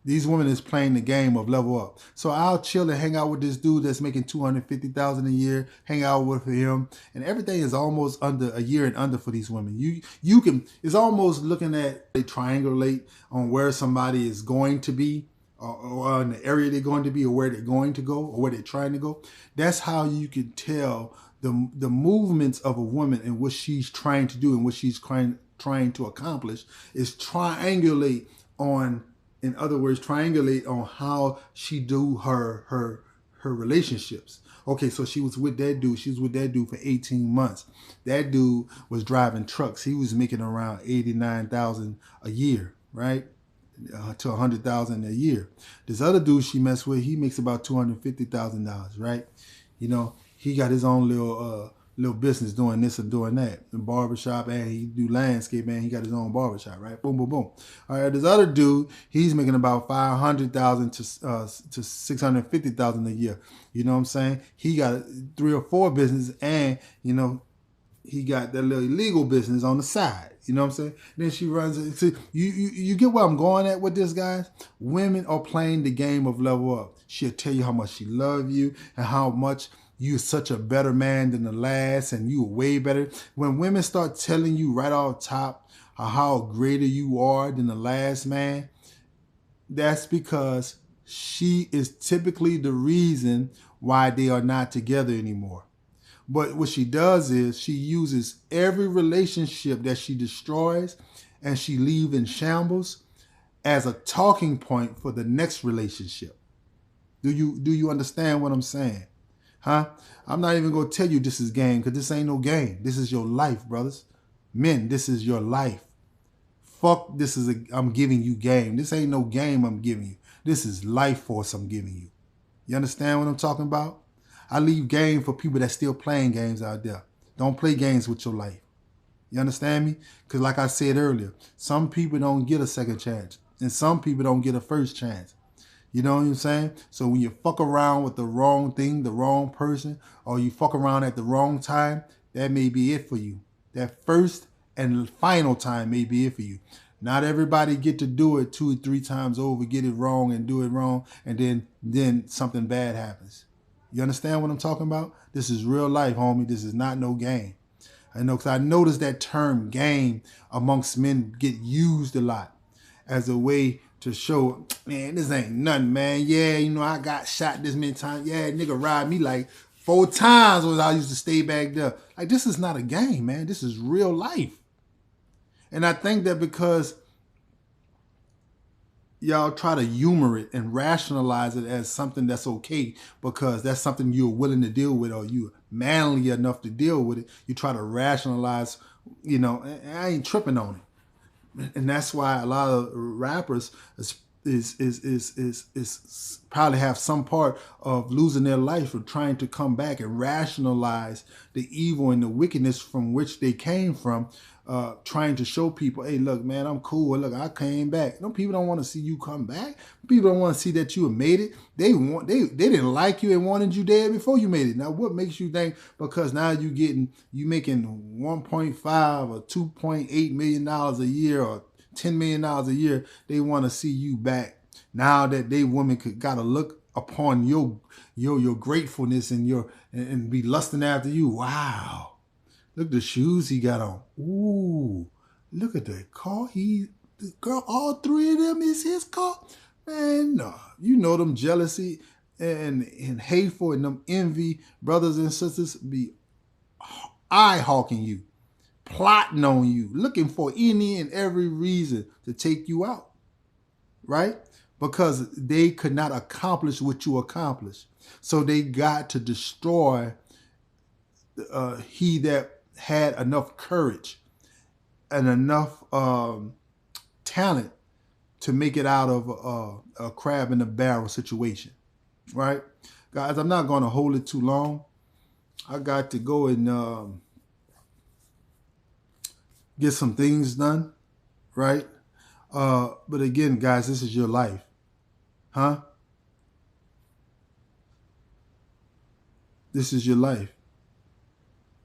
these women is playing the game of level up. So I'll chill and hang out with this dude that's making $250,000 a year, hang out with him, and everything is almost under a year and under for these women. You can, it's almost looking at, they triangulate on where somebody is going to be, or in the area they're going to be, or where they're going to go, or where they're trying to go. That's how you can tell the movements of a woman and what she's trying to do and what she's trying to accomplish is triangulate on, in other words, triangulate on how she do her relationships. Okay, so she was with that dude. She was with that dude for 18 months. That dude was driving trucks. He was making around $89,000 a year, right? To $100,000 a year. This other dude she messed with, he makes about $250,000, right? You know, he got his own little business doing this and doing that. The barbershop, and he do landscape, and he got his own barbershop, right? Boom, boom, boom. All right, this other dude, he's making about $500,000 to $650,000 a year. You know what I'm saying? He got 3 or 4 businesses, and you know, he got that little illegal business on the side. You know what I'm saying? Then she runs it. See, you get where I'm going at with this, guys? Women are playing the game of level up. She'll tell you how much she loves you and how much you're such a better man than the last, and you are way better. When women start telling you right off top how greater you are than the last man, that's because she is typically the reason why they are not together anymore. But what she does is she uses every relationship that she destroys and she leaves in shambles as a talking point for the next relationship. Do you understand what I'm saying? Huh? I'm not even going to tell you this is game, because this ain't no game. This is your life, brothers. Men, this is your life. Fuck, I'm giving you game. This ain't no game I'm giving you. This is life force I'm giving you. You understand what I'm talking about? I leave game for people that's still playing games out there. Don't play games with your life. You understand me? Because like I said earlier, some people don't get a second chance, and some people don't get a first chance. You know what I'm saying? So when you fuck around with the wrong thing, the wrong person, or you fuck around at the wrong time, that may be it for you. That first and final time may be it for you. Not everybody get to do it 2 or 3 times over, get it wrong and do it wrong, and then something bad happens. You understand what I'm talking about? This is real life, homie. This is not no game. I know, because I noticed that term game amongst men get used a lot as a way to show, man, this ain't nothing, man. Yeah, you know, I got shot this many times. Yeah, nigga ride me like 4 times when I used to stay back there. Like, this is not a game, man. This is real life. And I think that because y'all try to humor it and rationalize it as something that's okay because that's something you're willing to deal with, or you're manly enough to deal with it, you try to rationalize, you know, I ain't tripping on it. And that's why a lot of rappers, is probably have some part of losing their life or trying to come back and rationalize the evil and the wickedness from which they came from, trying to show people, hey, look, man, I'm cool. Look, I came back. No, people don't want to see you come back. People don't want to see that you have made it. They didn't like you and wanted you dead before you made it. Now, what makes you think because now you making 1.5 or 2.8 million dollars a year or $10 million a year, they want to see you back now that they women gotta look upon your gratefulness and be lusting after you. Wow, look at the shoes he got on. Ooh, look at the car. Girl, all three of them is his car. Man, no, you know them jealousy and hateful and them envy brothers and sisters be eye hawking you, plotting on you, looking for any and every reason to take you out, right? Because they could not accomplish what you accomplished. So they got to destroy he that had enough courage and enough talent to make it out of a crab in a barrel situation, right? Guys, I'm not going to hold it too long. I got to go and get some things done, right? But again, guys, this is your life, huh? This is your life.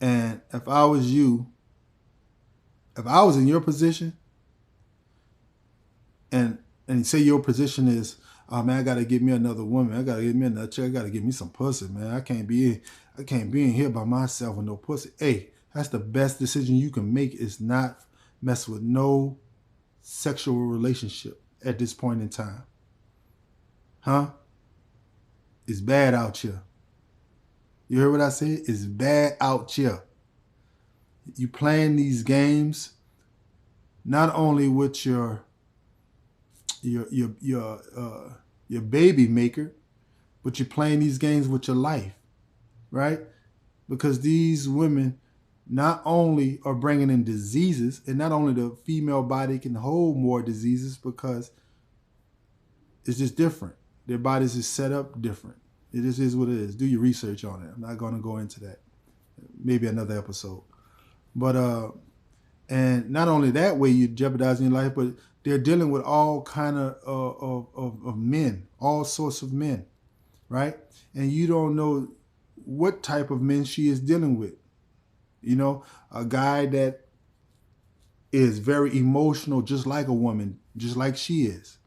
And if I was you, if I was in your position, and say your position is, oh man, I gotta get me another woman, I gotta get me another chick, I gotta get me some pussy, man. I can't be in here by myself with no pussy. Hey, that's the best decision you can make, is not mess with no sexual relationship at this point in time. Huh? It's bad out here. You heard what I said? It's bad out here. You playing these games not only with your baby maker, but you're playing these games with your life, right? Because these women not only are bringing in diseases, and not only the female body can hold more diseases because it's just different. Their bodies is set up different. It just is what it is. Do your research on it. I'm not going to go into that. Maybe another episode. But and not only that way you're jeopardizing your life, but they're dealing with all kind of men, all sorts of men, right? And you don't know what type of men she is dealing with. You know, a guy that is very emotional, just like a woman, just like she is,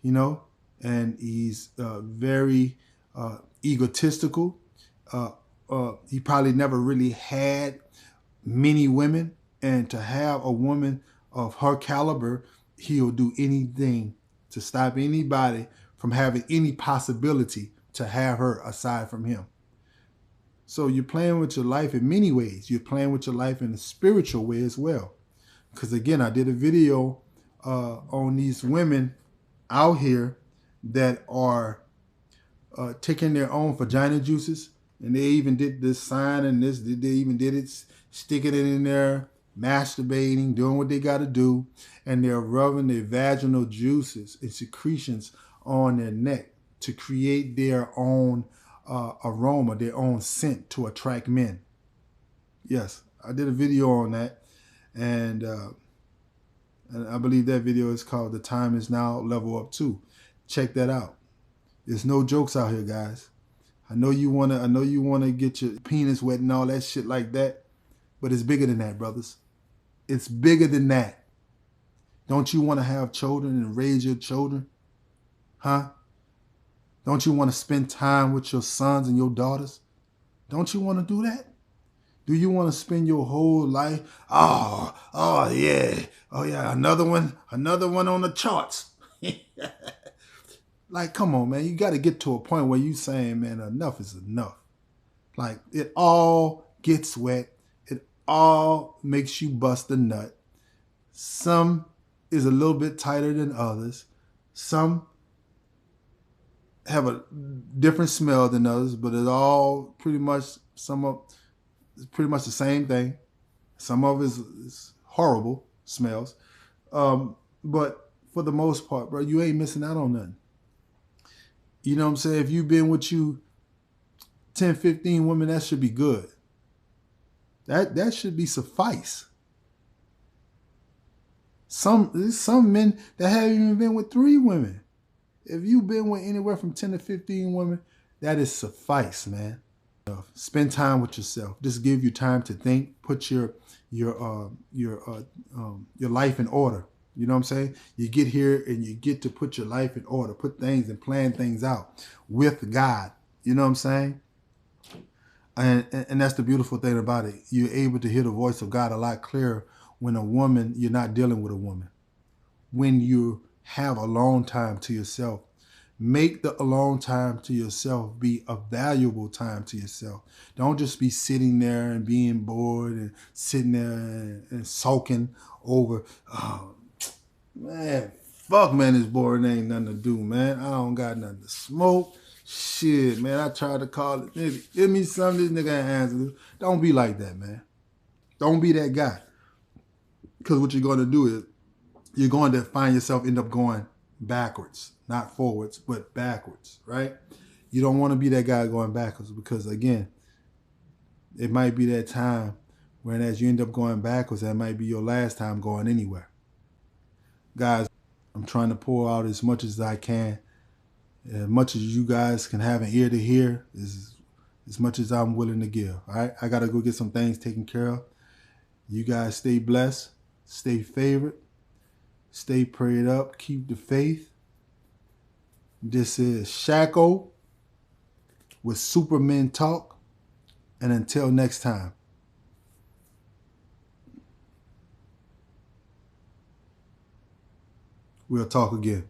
you know, and he's very egotistical. He probably never really had many women, and to have a woman of her caliber, he'll do anything to stop anybody from having any possibility to have her aside from him. So you're playing with your life in many ways. You're playing with your life in a spiritual way as well. Because again, I did a video on these women out here that are taking their own vagina juices. And they even did this sign and this, they even did it, sticking it in there, masturbating, doing what they got to do. And they're rubbing their vaginal juices and secretions on their neck to create their own aroma, their own scent to attract men. Yes, I did a video on that. And I believe that video is called The Time Is Now, Level Up 2. Check that out. There's no jokes out here, guys. I know you wanna get your penis wet and all that shit like that, but it's bigger than that, brothers. It's bigger than that. Don't you want to have children and raise your children? Huh? Don't you want to spend time with your sons and your daughters? Don't you want to do that? Do you want to spend your whole life? Oh yeah, another one on the charts. Like, come on, man. You got to get to a point where you saying, man, enough is enough. Like, it all gets wet. It all makes you bust a nut. Some is a little bit tighter than others. Some have a different smell than others, but it's all pretty much, it's pretty much the same thing. Some of it is horrible smells. But for the most part, bro, you ain't missing out on nothing. You know what I'm saying? If you've been with you 10, 15 women, that should be good. That should be suffice. There's some men that haven't even been with 3 women. If you've been with anywhere from 10 to 15 women, that is suffice, man. Spend time with yourself. Just give you time to think. Put your life in order. You know what I'm saying? You get here and you get to put your life in order. Put things and plan things out with God. You know what I'm saying? And that's the beautiful thing about it. You're able to hear the voice of God a lot clearer when you're not dealing with a woman. When you have alone time to yourself, make the alone time to yourself be a valuable time to yourself. Don't just be sitting there and being bored and sitting there and sulking over, oh, man, fuck, man, this boring ain't nothing to do, man. I don't got nothing to smoke. Shit, man, I tried to call it. Nigga, give me something, this nigga ain't answer. Don't be like that, man. Don't be that guy. Because what you're going to do is you're going to find yourself end up going backwards. Not forwards, but backwards, right? You don't want to be that guy going backwards because, again, it might be that time when as you end up going backwards, that might be your last time going anywhere. Guys, I'm trying to pour out as much as I can. As much as you guys can have an ear to hear, as much as I'm willing to give. All right, I got to go get some things taken care of. You guys stay blessed, stay favored, stay prayed up, keep the faith. This is Shacko with Supermen Talk. And until next time, we'll talk again.